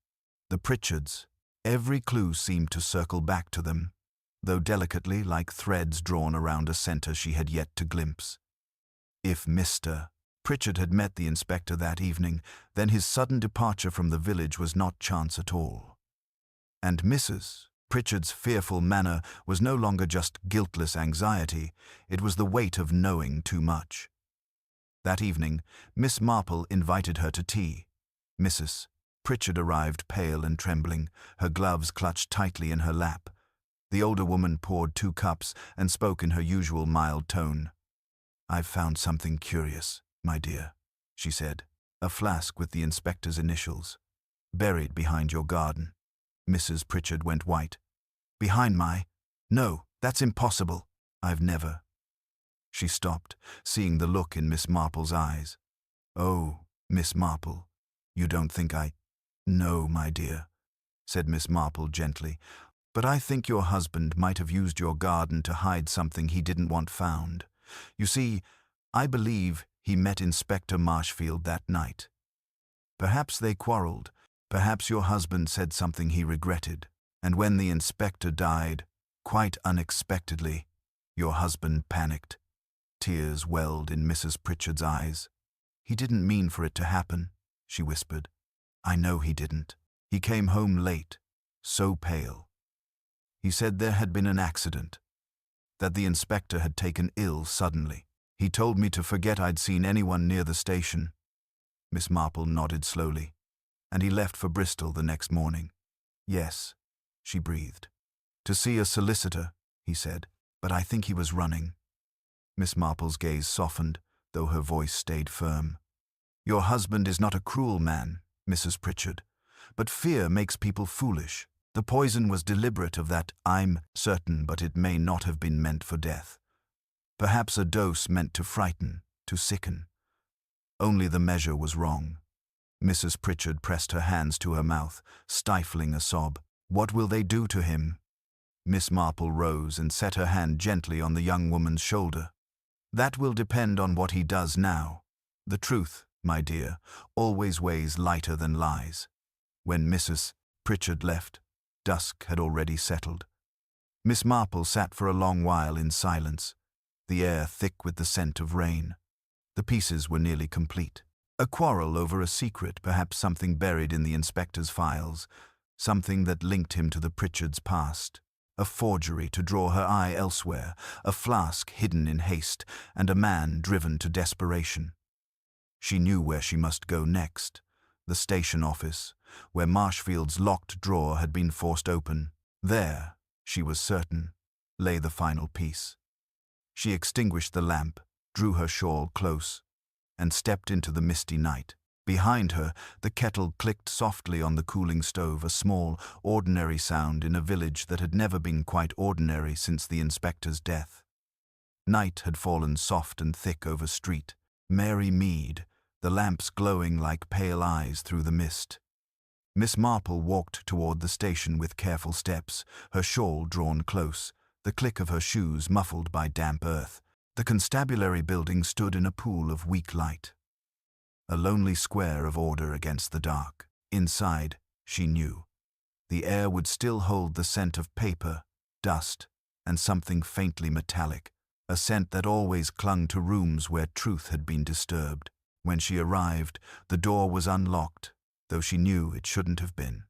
The Pritchards, every clue seemed to circle back to them, though delicately like threads drawn around a center she had yet to glimpse. If Mr. Pritchard had met the inspector that evening, then his sudden departure from the village was not chance at all. And Mrs. Pritchard's fearful manner was no longer just guiltless anxiety, it was the weight of knowing too much. That evening, Miss Marple invited her to tea. Mrs. Pritchard arrived pale and trembling, her gloves clutched tightly in her lap. The older woman poured 2 cups and spoke in her usual mild tone. I've found something curious, my dear, she said. A flask with the inspector's initials, buried behind your garden. Mrs. Pritchard went white. Behind my? No, that's impossible. I've never. She stopped, seeing the look in Miss Marple's eyes. Oh, Miss Marple, you don't think I... No, my dear, said Miss Marple gently, but I think your husband might have used your garden to hide something he didn't want found. You see, I believe he met Inspector Marshfield that night. Perhaps they quarreled, perhaps your husband said something he regretted, and when the inspector died, quite unexpectedly, your husband panicked. Tears welled in Mrs. Pritchard's eyes. He didn't mean for it to happen, she whispered. I know he didn't. He came home late, so pale. He said there had been an accident, that the inspector had taken ill suddenly. He told me to forget I'd seen anyone near the station. Miss Marple nodded slowly. And he left for Bristol the next morning. Yes, she breathed. To see a solicitor, he said, but I think he was running. Miss Marple's gaze softened, though her voice stayed firm. Your husband is not a cruel man, Mrs. Pritchard, but fear makes people foolish. The poison was deliberate of that, I'm certain, but it may not have been meant for death. Perhaps a dose meant to frighten, to sicken. Only the measure was wrong. Mrs. Pritchard pressed her hands to her mouth, stifling a sob. What will they do to him? Miss Marple rose and set her hand gently on the young woman's shoulder. "That will depend on what he does now. The truth, my dear, always weighs lighter than lies." When Mrs. Pritchard left, dusk had already settled. Miss Marple sat for a long while in silence, the air thick with the scent of rain. The pieces were nearly complete. A quarrel over a secret, perhaps something buried in the inspector's files, something that linked him to the Pritchards' past. A forgery to draw her eye elsewhere, a flask hidden in haste, and a man driven to desperation. She knew where she must go next. The station office, where Marshfield's locked drawer had been forced open. There, she was certain, lay the final piece. She extinguished the lamp, drew her shawl close, and stepped into the misty night. Behind her, the kettle clicked softly on the cooling stove, a small, ordinary sound in a village that had never been quite ordinary since the inspector's death. Night had fallen soft and thick over street. Mary Mead, the lamps glowing like pale eyes through the mist. Miss Marple walked toward the station with careful steps, her shawl drawn close, the click of her shoes muffled by damp earth. The constabulary building stood in a pool of weak light, a lonely square of order against the dark. Inside, she knew, the air would still hold the scent of paper, dust, and something faintly metallic, a scent that always clung to rooms where truth had been disturbed. When she arrived, the door was unlocked, though she knew it shouldn't have been.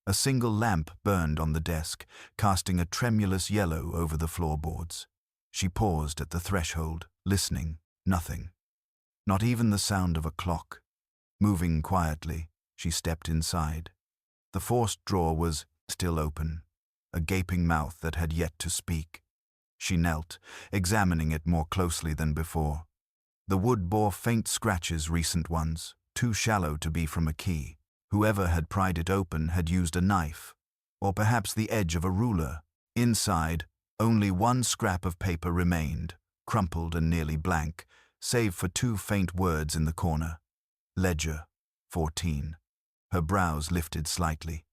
A single lamp burned on the desk, casting a tremulous yellow over the floorboards. She paused at the threshold, listening. Nothing. Not even the sound of a clock. Moving quietly, she stepped inside. The forced drawer was still open, a gaping mouth that had yet to speak. She knelt, examining it more closely than before. The wood bore faint scratches, recent ones, too shallow to be from a key. Whoever had pried it open had used a knife, or perhaps the edge of a ruler. Inside, only one scrap of paper remained, crumpled and nearly blank, save for two faint words in the corner. Ledger, 14. Her brows lifted slightly.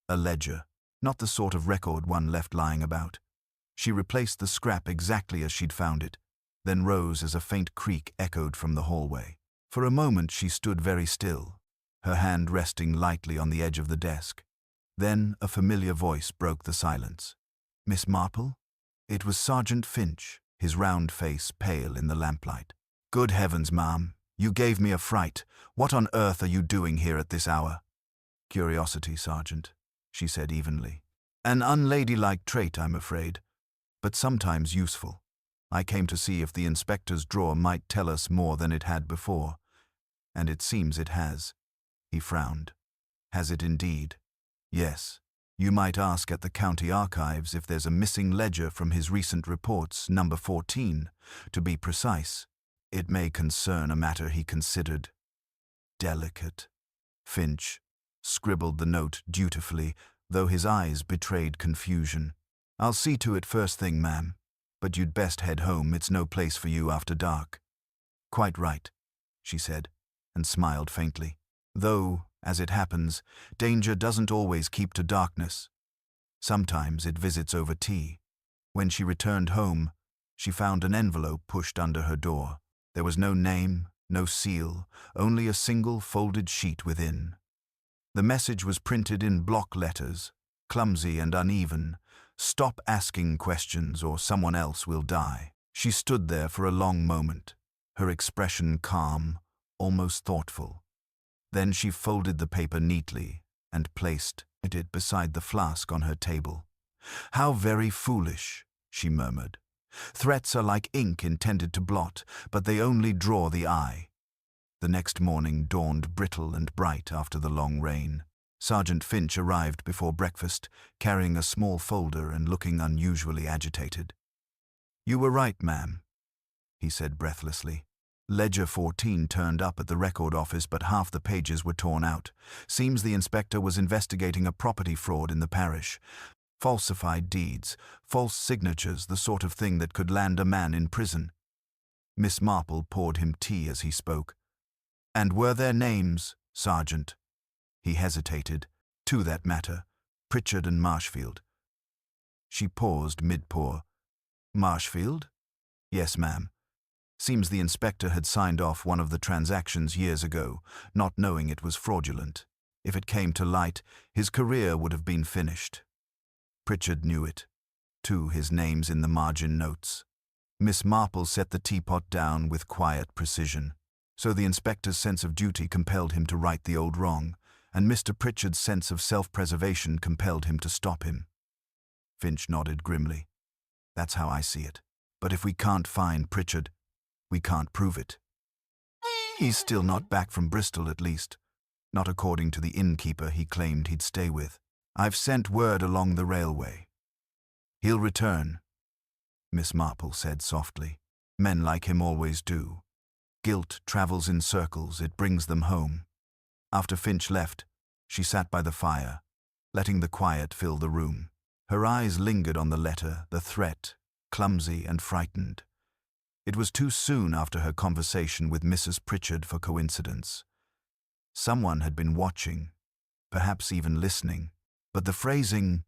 A ledger, not the sort of record one left lying about. She replaced the scrap exactly as she'd found it, then rose as a faint creak echoed from the hallway. For a moment she stood very still, her hand resting lightly on the edge of the desk. Then a familiar voice broke the silence. "Miss Marple?" It was Sergeant Finch, his round face pale in the lamplight. "Good heavens, ma'am, you gave me a fright. What on earth are you doing here at this hour?" "Curiosity, Sergeant," she said evenly. "An unladylike trait, I'm afraid, but sometimes useful. I came to see if the inspector's drawer might tell us more than it had before, and it seems it has." He frowned. "Has it indeed?" "Yes. You might ask at the county archives if there's a missing ledger from his recent reports, number 14, to be precise. It may concern a matter he considered delicate." Finch scribbled the note dutifully, though his eyes betrayed confusion. "I'll see to it first thing, ma'am, but you'd best head home. It's no place for you after dark." "Quite right," she said, and smiled faintly. "Though, as it happens, danger doesn't always keep to darkness. Sometimes it visits over tea." When she returned home, she found an envelope pushed under her door. There was no name, no seal, only a single folded sheet within. The message was printed in block letters, clumsy and uneven. "Stop asking questions or someone else will die." She stood there for a long moment, her expression calm, almost thoughtful. Then she folded the paper neatly and placed it beside the flask on her table. "How very foolish," she murmured. "Threats are like ink intended to blot, but they only draw the eye." The next morning dawned brittle and bright after the long rain. Sergeant Finch arrived before breakfast, carrying a small folder and looking unusually agitated. "You were right, ma'am," he said breathlessly. "Ledger 14 turned up at the record office, but half the pages were torn out. Seems the inspector was investigating a property fraud in the parish. Falsified deeds, false signatures, the sort of thing that could land a man in prison." Miss Marple poured him tea as he spoke. "And were their names, Sergeant?" He hesitated. "To that matter, Pritchard and Marshfield." She paused mid-pour. Marshfield? Yes, ma'am. Seems the inspector had signed off one of the transactions years ago, not knowing it was fraudulent. If it came to light, his career would have been finished. Pritchard knew it. Too, his name's in the margin notes. Miss Marple set the teapot down with quiet precision. So the inspector's sense of duty compelled him to right the old wrong, and Mr. Pritchard's sense of self-preservation compelled him to stop him. Finch nodded grimly. That's how I see it. But if we can't find Pritchard, we can't prove it. He's still not back from Bristol, at least. Not according to the innkeeper he claimed he'd stay with. I've sent word along the railway. He'll return, Miss Marple said softly. Men like him always do. Guilt travels in circles, it brings them home. After Finch left, she sat by the fire, letting the quiet fill the room. Her eyes lingered on the letter, the threat, clumsy and frightened. It was too soon after her conversation with Mrs. Pritchard for coincidence. Someone had been watching, perhaps even listening, but the phrasing,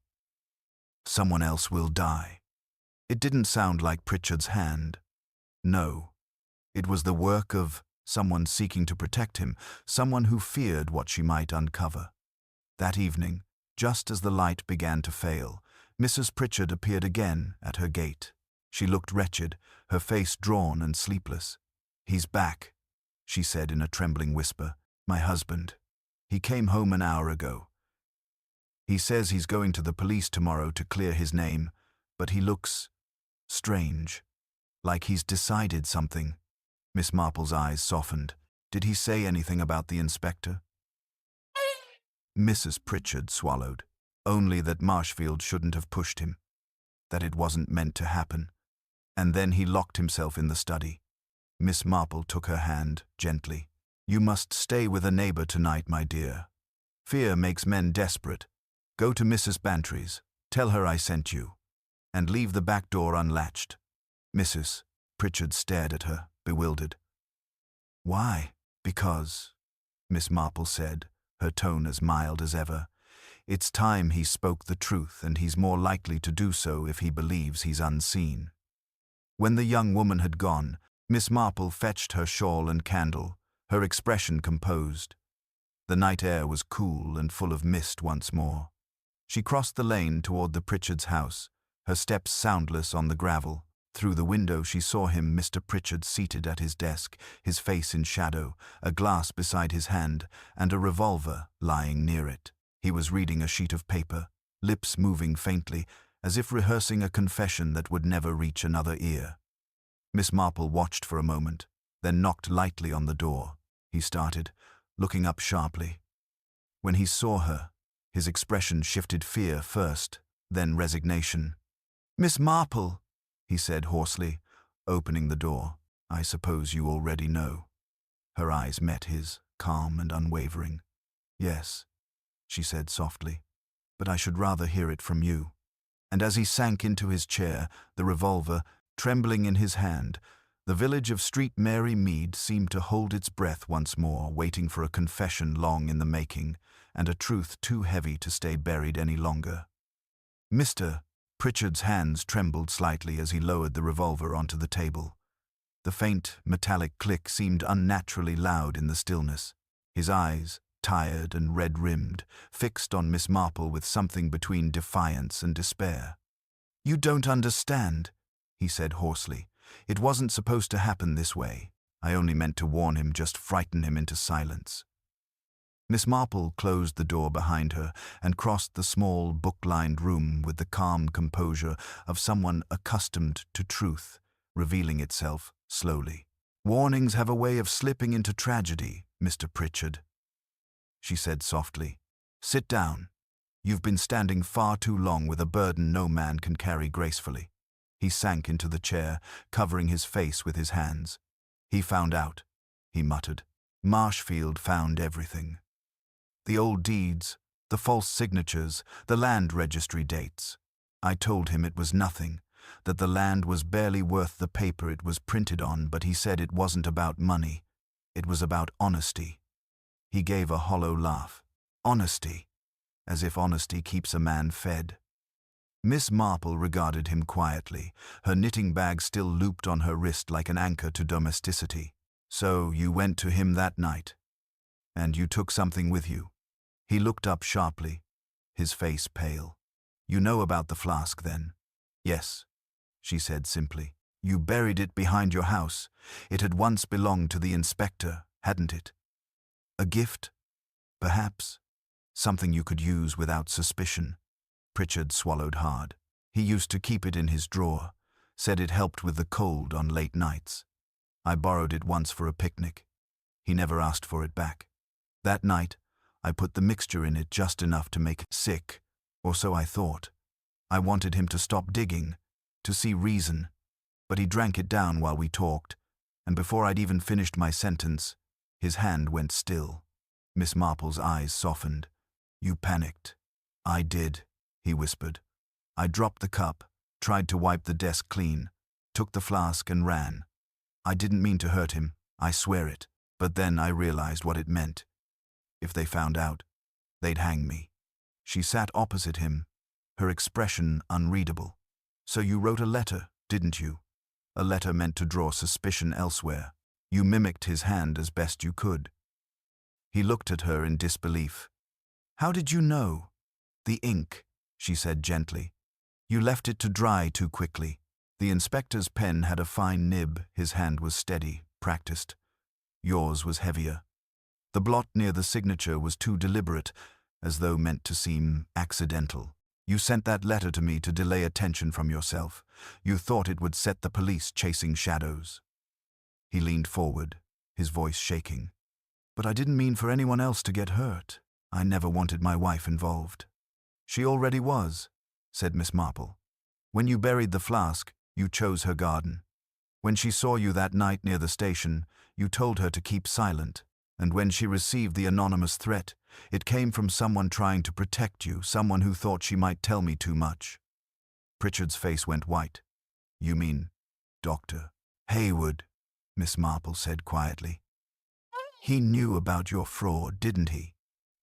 "Someone else will die," it didn't sound like Pritchard's hand. No, it was the work of someone seeking to protect him, someone who feared what she might uncover. That evening, just as the light began to fail, Mrs. Pritchard appeared again at her gate. She looked wretched, her face drawn and sleepless. "He's back," she said in a trembling whisper. "My husband. He came home an hour ago. He says he's going to the police tomorrow to clear his name, but he looks strange, like he's decided something." Miss Marple's eyes softened. "Did he say anything about the inspector?" Mrs. Pritchard swallowed. "Only that Marshfield shouldn't have pushed him, that it wasn't meant to happen. And then he locked himself in the study." Miss Marple took her hand gently. "You must stay with a neighbor tonight, my dear. Fear makes men desperate. Go to Mrs. Bantry's, tell her I sent you, and leave the back door unlatched." Mrs. Pritchard stared at her, bewildered. "Why?" "Because," Miss Marple said, her tone as mild as ever, "it's time he spoke the truth, and he's more likely to do so if he believes he's unseen." When the young woman had gone, Miss Marple fetched her shawl and candle, her expression composed. The night air was cool and full of mist once more. She crossed the lane toward the Pritchard's house, her steps soundless on the gravel. Through the window she saw him, Mr. Pritchard, seated at his desk, his face in shadow, a glass beside his hand, and a revolver lying near it. He was reading a sheet of paper, lips moving faintly, as if rehearsing a confession that would never reach another ear. Miss Marple watched for a moment, then knocked lightly on the door. He started, looking up sharply. When he saw her, his expression shifted fear first, then resignation. "Miss Marple," he said hoarsely, opening the door. "I suppose you already know." Her eyes met his, calm and unwavering. "Yes," she said softly, "but I should rather hear it from you." And as he sank into his chair, the revolver trembling in his hand, the village of Street Mary Mead seemed to hold its breath once more, waiting for a confession long in the making, and a truth too heavy to stay buried any longer. Mr. Pritchard's hands trembled slightly as he lowered the revolver onto the table. The faint, metallic click seemed unnaturally loud in the stillness. His eyes, tired and red-rimmed, fixed on Miss Marple with something between defiance and despair. "You don't understand," he said hoarsely. "It wasn't supposed to happen this way. I only meant to warn him, just frighten him into silence." Miss Marple closed the door behind her and crossed the small, book-lined room with the calm composure of someone accustomed to truth, revealing itself slowly. "Warnings have a way of slipping into tragedy, Mr. Pritchard," she said softly. "Sit down. You've been standing far too long with a burden no man can carry gracefully." He sank into the chair, covering his face with his hands. "He found out," he muttered. "Marshfield found everything. The old deeds, the false signatures, the land registry dates. I told him it was nothing, that the land was barely worth the paper it was printed on, but he said it wasn't about money. It was about honesty." He gave a hollow laugh. "Honesty. As if honesty keeps a man fed." Miss Marple regarded him quietly, her knitting bag still looped on her wrist like an anchor to domesticity. "So you went to him that night? And you took something with you?" He looked up sharply, his face pale. "You know about the flask, then?" "Yes," she said simply. "You buried it behind your house. It had once belonged to the inspector, hadn't it? A gift, perhaps? Something you could use without suspicion." Pritchard swallowed hard. "He used to keep it in his drawer, said it helped with the cold on late nights. I borrowed it once for a picnic. He never asked for it back. That night, I put the mixture in it just enough to make him sick, or so I thought. I wanted him to stop digging, to see reason, but he drank it down while we talked, and before I'd even finished my sentence, his hand went still." Miss Marple's eyes softened. "You panicked." "I did," he whispered. "I dropped the cup, tried to wipe the desk clean, took the flask and ran. I didn't mean to hurt him, I swear it, but then I realized what it meant. If they found out, they'd hang me." She sat opposite him, her expression unreadable. "So you wrote a letter, didn't you? A letter meant to draw suspicion elsewhere. You mimicked his hand as best you could." He looked at her in disbelief. "How did you know?" "The ink," she said gently. "You left it to dry too quickly." The inspector's pen had a fine nib, his hand was steady, practiced. Yours was heavier. The blot near the signature was too deliberate, as though meant to seem accidental. "You sent that letter to me to delay attention from yourself. You thought it would set the police chasing shadows." He leaned forward, his voice shaking. "But I didn't mean for anyone else to get hurt. I never wanted my wife involved." "She already was," said Miss Marple. "When you buried the flask, you chose her garden. When she saw you that night near the station, you told her to keep silent. And when she received the anonymous threat, it came from someone trying to protect you, someone who thought she might tell me too much." Pritchard's face went white. "You mean Dr. Haywood," Miss Marple said quietly. "He knew about your fraud, didn't he?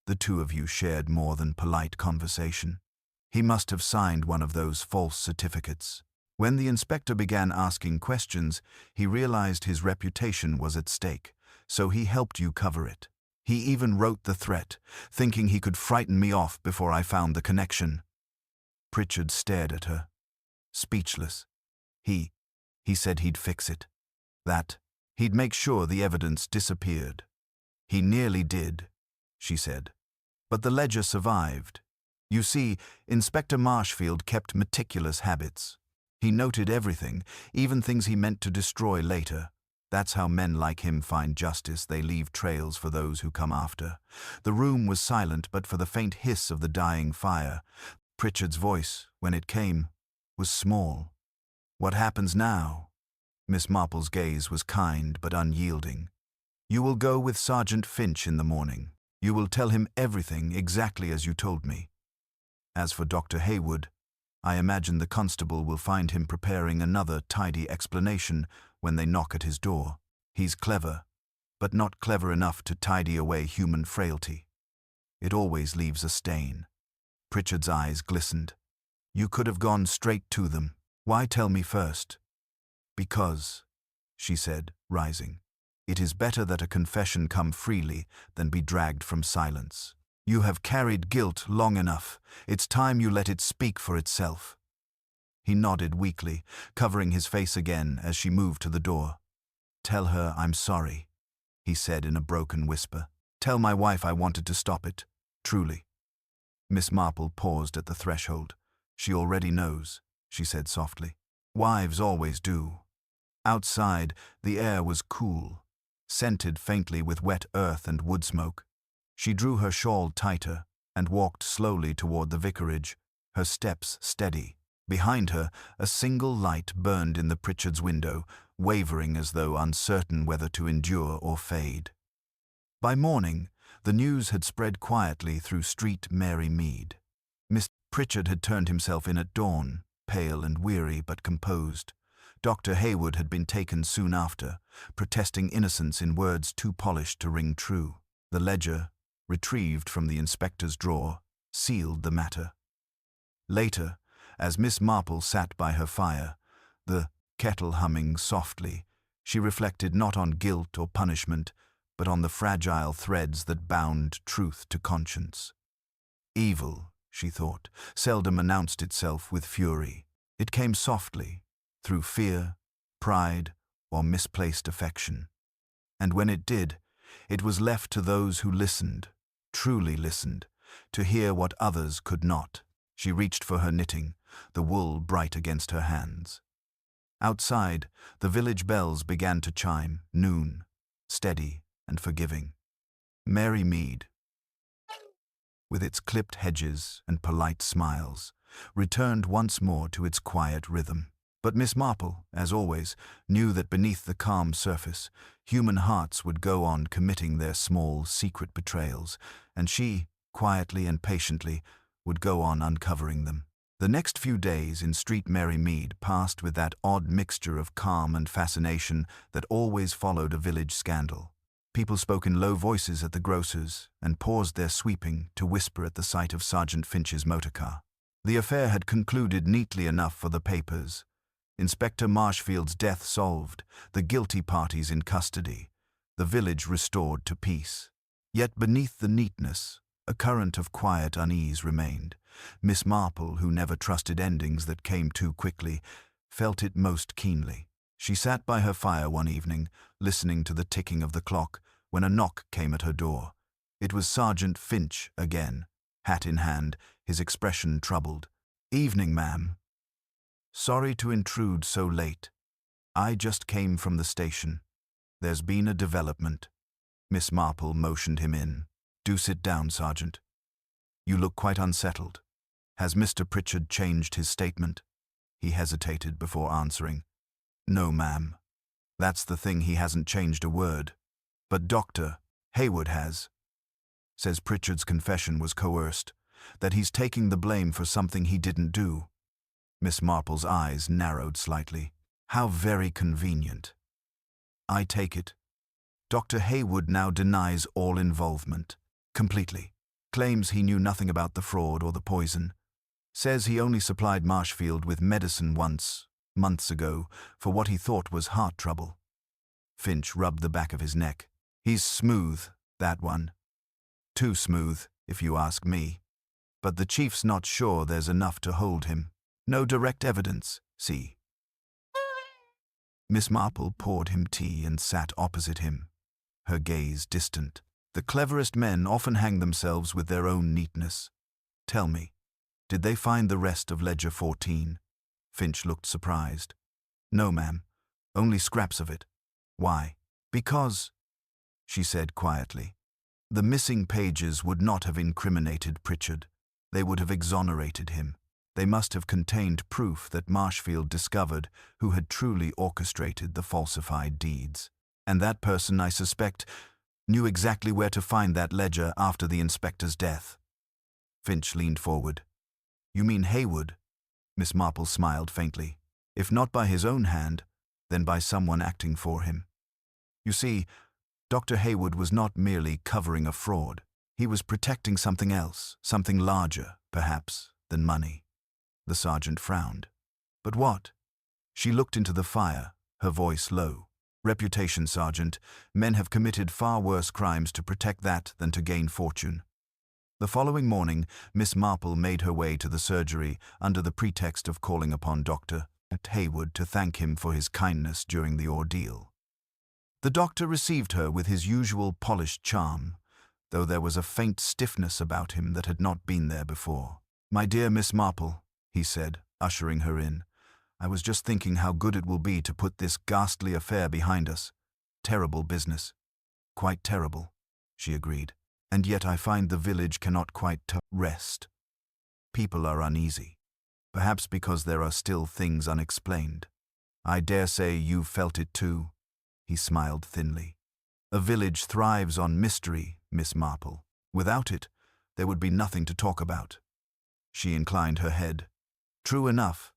The two of you shared more than polite conversation. He must have signed one of those false certificates." When the inspector began asking questions, he realized his reputation was at stake, so he helped you cover it. "He even wrote the threat, thinking he could frighten me off before I found the connection." Pritchard stared at her, speechless. He said he'd fix it. That he'd make sure the evidence disappeared." "He nearly did," she said. "But the ledger survived. You see, Inspector Marshfield kept meticulous habits. He noted everything, even things he meant to destroy later. That's how men like him find justice. They leave trails for those who come after." The room was silent but for the faint hiss of the dying fire. Pritchard's voice, when it came, was small. "What happens now?" Miss Marple's gaze was kind but unyielding. "You will go with Sergeant Finch in the morning. You will tell him everything exactly as you told me. As for Dr. Haywood, I imagine the constable will find him preparing another tidy explanation when they knock at his door. He's clever, but not clever enough to tidy away human frailty. It always leaves a stain." Pritchard's eyes glistened. "You could have gone straight to them. Why tell me first?" "Because," she said, rising, "it is better that a confession come freely than be dragged from silence. You have carried guilt long enough. It's time you let it speak for itself." He nodded weakly, covering his face again as she moved to the door. "Tell her I'm sorry," he said in a broken whisper. "Tell my wife I wanted to stop it, truly." Miss Marple paused at the threshold. "She already knows," she said softly. "Wives always do." Outside, the air was cool, scented faintly with wet earth and wood smoke. She drew her shawl tighter and walked slowly toward the vicarage, her steps steady. Behind her, a single light burned in the Pritchard's window, wavering as though uncertain whether to endure or fade. By morning, the news had spread quietly through Street Mary Mead. Miss Pritchard had turned himself in at dawn, pale and weary but composed. Dr. Haywood had been taken soon after, protesting innocence in words too polished to ring true. The ledger, retrieved from the inspector's drawer, sealed the matter. Later, As Miss Marple sat by her fire, the kettle humming softly, she reflected not on guilt or punishment, but on the fragile threads that bound truth to conscience. Evil, she thought, seldom announced itself with fury. It came softly, through fear, pride, or misplaced affection. And when it did, it was left to those who listened, truly listened, to hear what others could not. She reached for her knitting, the wool bright against her hands. Outside, the village bells began to chime, noon, steady and forgiving. Merry Mead, with its clipped hedges and polite smiles, returned once more to its quiet rhythm. But Miss Marple, as always, knew that beneath the calm surface, human hearts would go on committing their small, secret betrayals, and she, quietly and patiently, would go on uncovering them. The next few days in Street Merry Mead passed with that odd mixture of calm and fascination that always followed a village scandal. People spoke in low voices at the grocer's and paused their sweeping to whisper at the sight of Sergeant Finch's motorcar. The affair had concluded neatly enough for the papers. Inspector Marshfield's death solved, the guilty parties in custody, the village restored to peace. Yet beneath the neatness, a current of quiet unease remained. Miss Marple, who never trusted endings that came too quickly, felt it most keenly. She sat by her fire one evening, listening to the ticking of the clock, when a knock came at her door. It was Sergeant Finch again, hat in hand, his expression troubled. "Evening, ma'am. Sorry to intrude so late. I just came from the station. There's been a development." Miss Marple motioned him in. "Do sit down, Sergeant. You look quite unsettled. Has Mr. Pritchard changed his statement?" He hesitated before answering. "No, ma'am. That's the thing, he hasn't changed a word. But Dr. Hayward has. Says Pritchard's confession was coerced, that he's taking the blame for something he didn't do." Miss Marple's eyes narrowed slightly. "How very convenient. I take it Dr. Hayward now denies all involvement. Completely. Claims he knew nothing about the fraud or the poison. Says he only supplied Marshfield with medicine once, months ago, for what he thought was heart trouble." Finch rubbed the back of his neck. "He's smooth, that one. Too smooth, if you ask me. But the chief's not sure there's enough to hold him. No direct evidence, see." Miss Marple poured him tea and sat opposite him, her gaze distant. The cleverest men often hang themselves with their own neatness. "Tell me, did they find the rest of Ledger 14? Finch looked surprised. "No, ma'am. Only scraps of it." "Why?" "Because," she said quietly, "the missing pages would not have incriminated Pritchard. They would have exonerated him. They must have contained proof that Marshfield discovered who had truly orchestrated the falsified deeds. And that person, I suspect, knew exactly where to find that ledger after the inspector's death." Finch leaned forward. "You mean Hayward?" Miss Marple smiled faintly. "If not by his own hand, then by someone acting for him. You see, Dr. Hayward was not merely covering a fraud. He was protecting something else, something larger, perhaps, than money." The sergeant frowned. "But what?" She looked into the fire, her voice low. "Reputation, Sergeant. Men have committed far worse crimes to protect that than to gain fortune." The following morning, Miss Marple made her way to the surgery under the pretext of calling upon Dr. Hayward to thank him for his kindness during the ordeal. The doctor received her with his usual polished charm, though there was a faint stiffness about him that had not been there before. "My dear Miss Marple," he said, ushering her in, "I was just thinking how good it will be to put this ghastly affair behind us. Terrible business." "Quite terrible," she agreed. "And yet I find the village cannot quite rest. People are uneasy, perhaps because there are still things unexplained. I dare say you've felt it too." He smiled thinly. "A village thrives on mystery, Miss Marple. Without it, there would be nothing to talk about." She inclined her head. "True enough,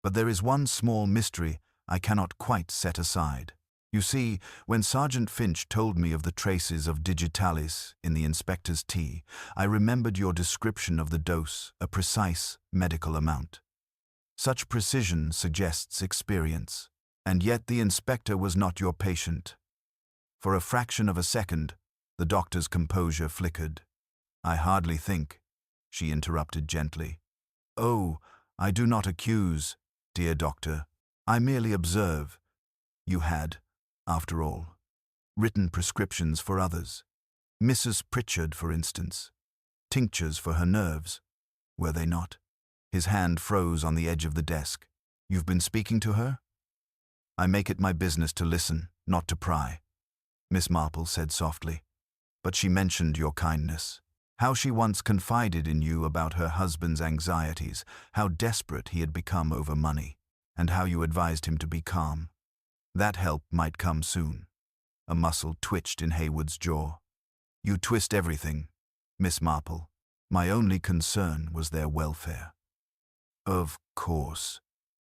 but there is one small mystery I cannot quite set aside. You see, when Sergeant Finch told me of the traces of digitalis in the inspector's tea, I remembered your description of the dose, a precise medical amount. Such precision suggests experience. And yet the inspector was not your patient. For a fraction of a second, the doctor's composure flickered. "I hardly think," she interrupted gently. "Oh, I do not accuse, dear doctor. I merely observe. You had, after all, written prescriptions for others. Mrs. Pritchard, for instance. Tinctures for her nerves, were they not?" His hand froze on the edge of the desk. "You've been speaking to her?" "I make it my business to listen, not to pry," Miss Marple said softly. "But she mentioned your kindness. How she once confided in you about her husband's anxieties, how desperate he had become over money, and how you advised him to be calm. That help might come soon." A muscle twitched in Haywood's jaw. "You twist everything, Miss Marple. My only concern was their welfare." "Of course,"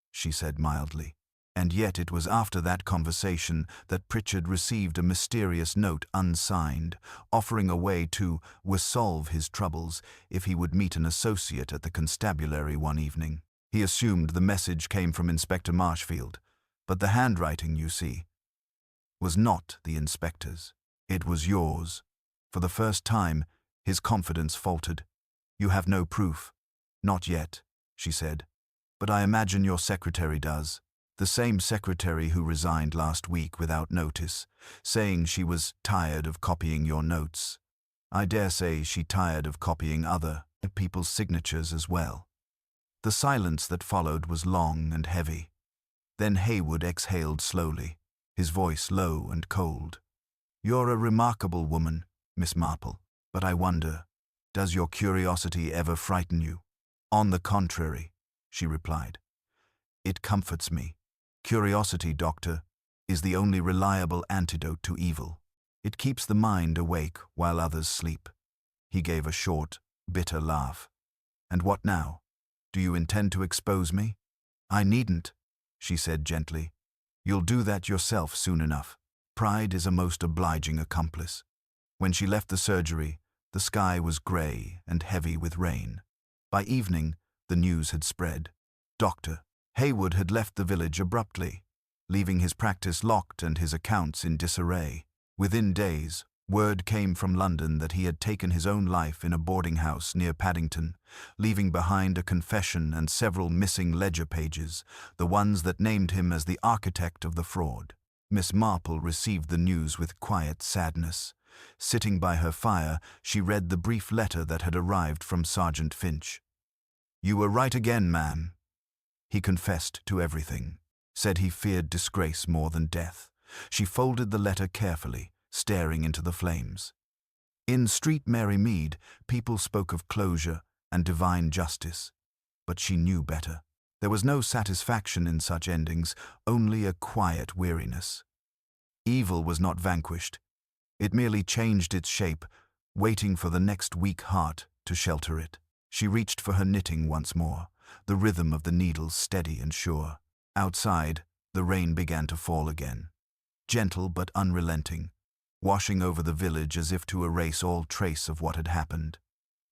she said mildly. And yet it was after that conversation that Pritchard received a mysterious note unsigned, offering a way to solve his troubles if he would meet an associate at the constabulary one evening. He assumed the message came from Inspector Marshfield, but the handwriting, you see, was not the inspector's. It was yours. For the first time, his confidence faltered. "You have no proof." "Not yet," she said. "But I imagine your secretary does. The same secretary who resigned last week without notice, saying she was tired of copying your notes. I dare say she tired of copying other people's signatures as well." The silence that followed was long and heavy. Then Haywood exhaled slowly, his voice low and cold. "You're a remarkable woman, Miss Marple, but I wonder, does your curiosity ever frighten you?" "On the contrary," she replied. "It comforts me. Curiosity, doctor, is the only reliable antidote to evil. It keeps the mind awake while others sleep." He gave a short, bitter laugh. "And what now? Do you intend to expose me?" "I needn't," she said gently. "You'll do that yourself soon enough. Pride is a most obliging accomplice." When she left the surgery, the sky was grey and heavy with rain. By evening, the news had spread. Dr. Haywood had left the village abruptly, leaving his practice locked and his accounts in disarray. Within days, word came from London that he had taken his own life in a boarding house near Paddington, leaving behind a confession and several missing ledger pages, the ones that named him as the architect of the fraud. Miss Marple received the news with quiet sadness. Sitting by her fire, she read the brief letter that had arrived from Sergeant Finch. "You were right again, ma'am." He confessed to everything, said he feared disgrace more than death. She folded the letter carefully, staring into the flames. In Street Mary Mead, people spoke of closure and divine justice, but she knew better. There was no satisfaction in such endings, only a quiet weariness. Evil was not vanquished. It merely changed its shape, waiting for the next weak heart to shelter it. She reached for her knitting once more, the rhythm of the needles steady and sure. Outside, the rain began to fall again, gentle but unrelenting, washing over the village as if to erase all trace of what had happened.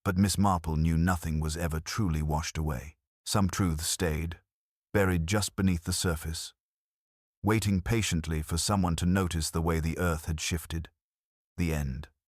But Miss Marple knew nothing was ever truly washed away. Some truths stayed, buried just beneath the surface, waiting patiently for someone to notice the way the earth had shifted. The end.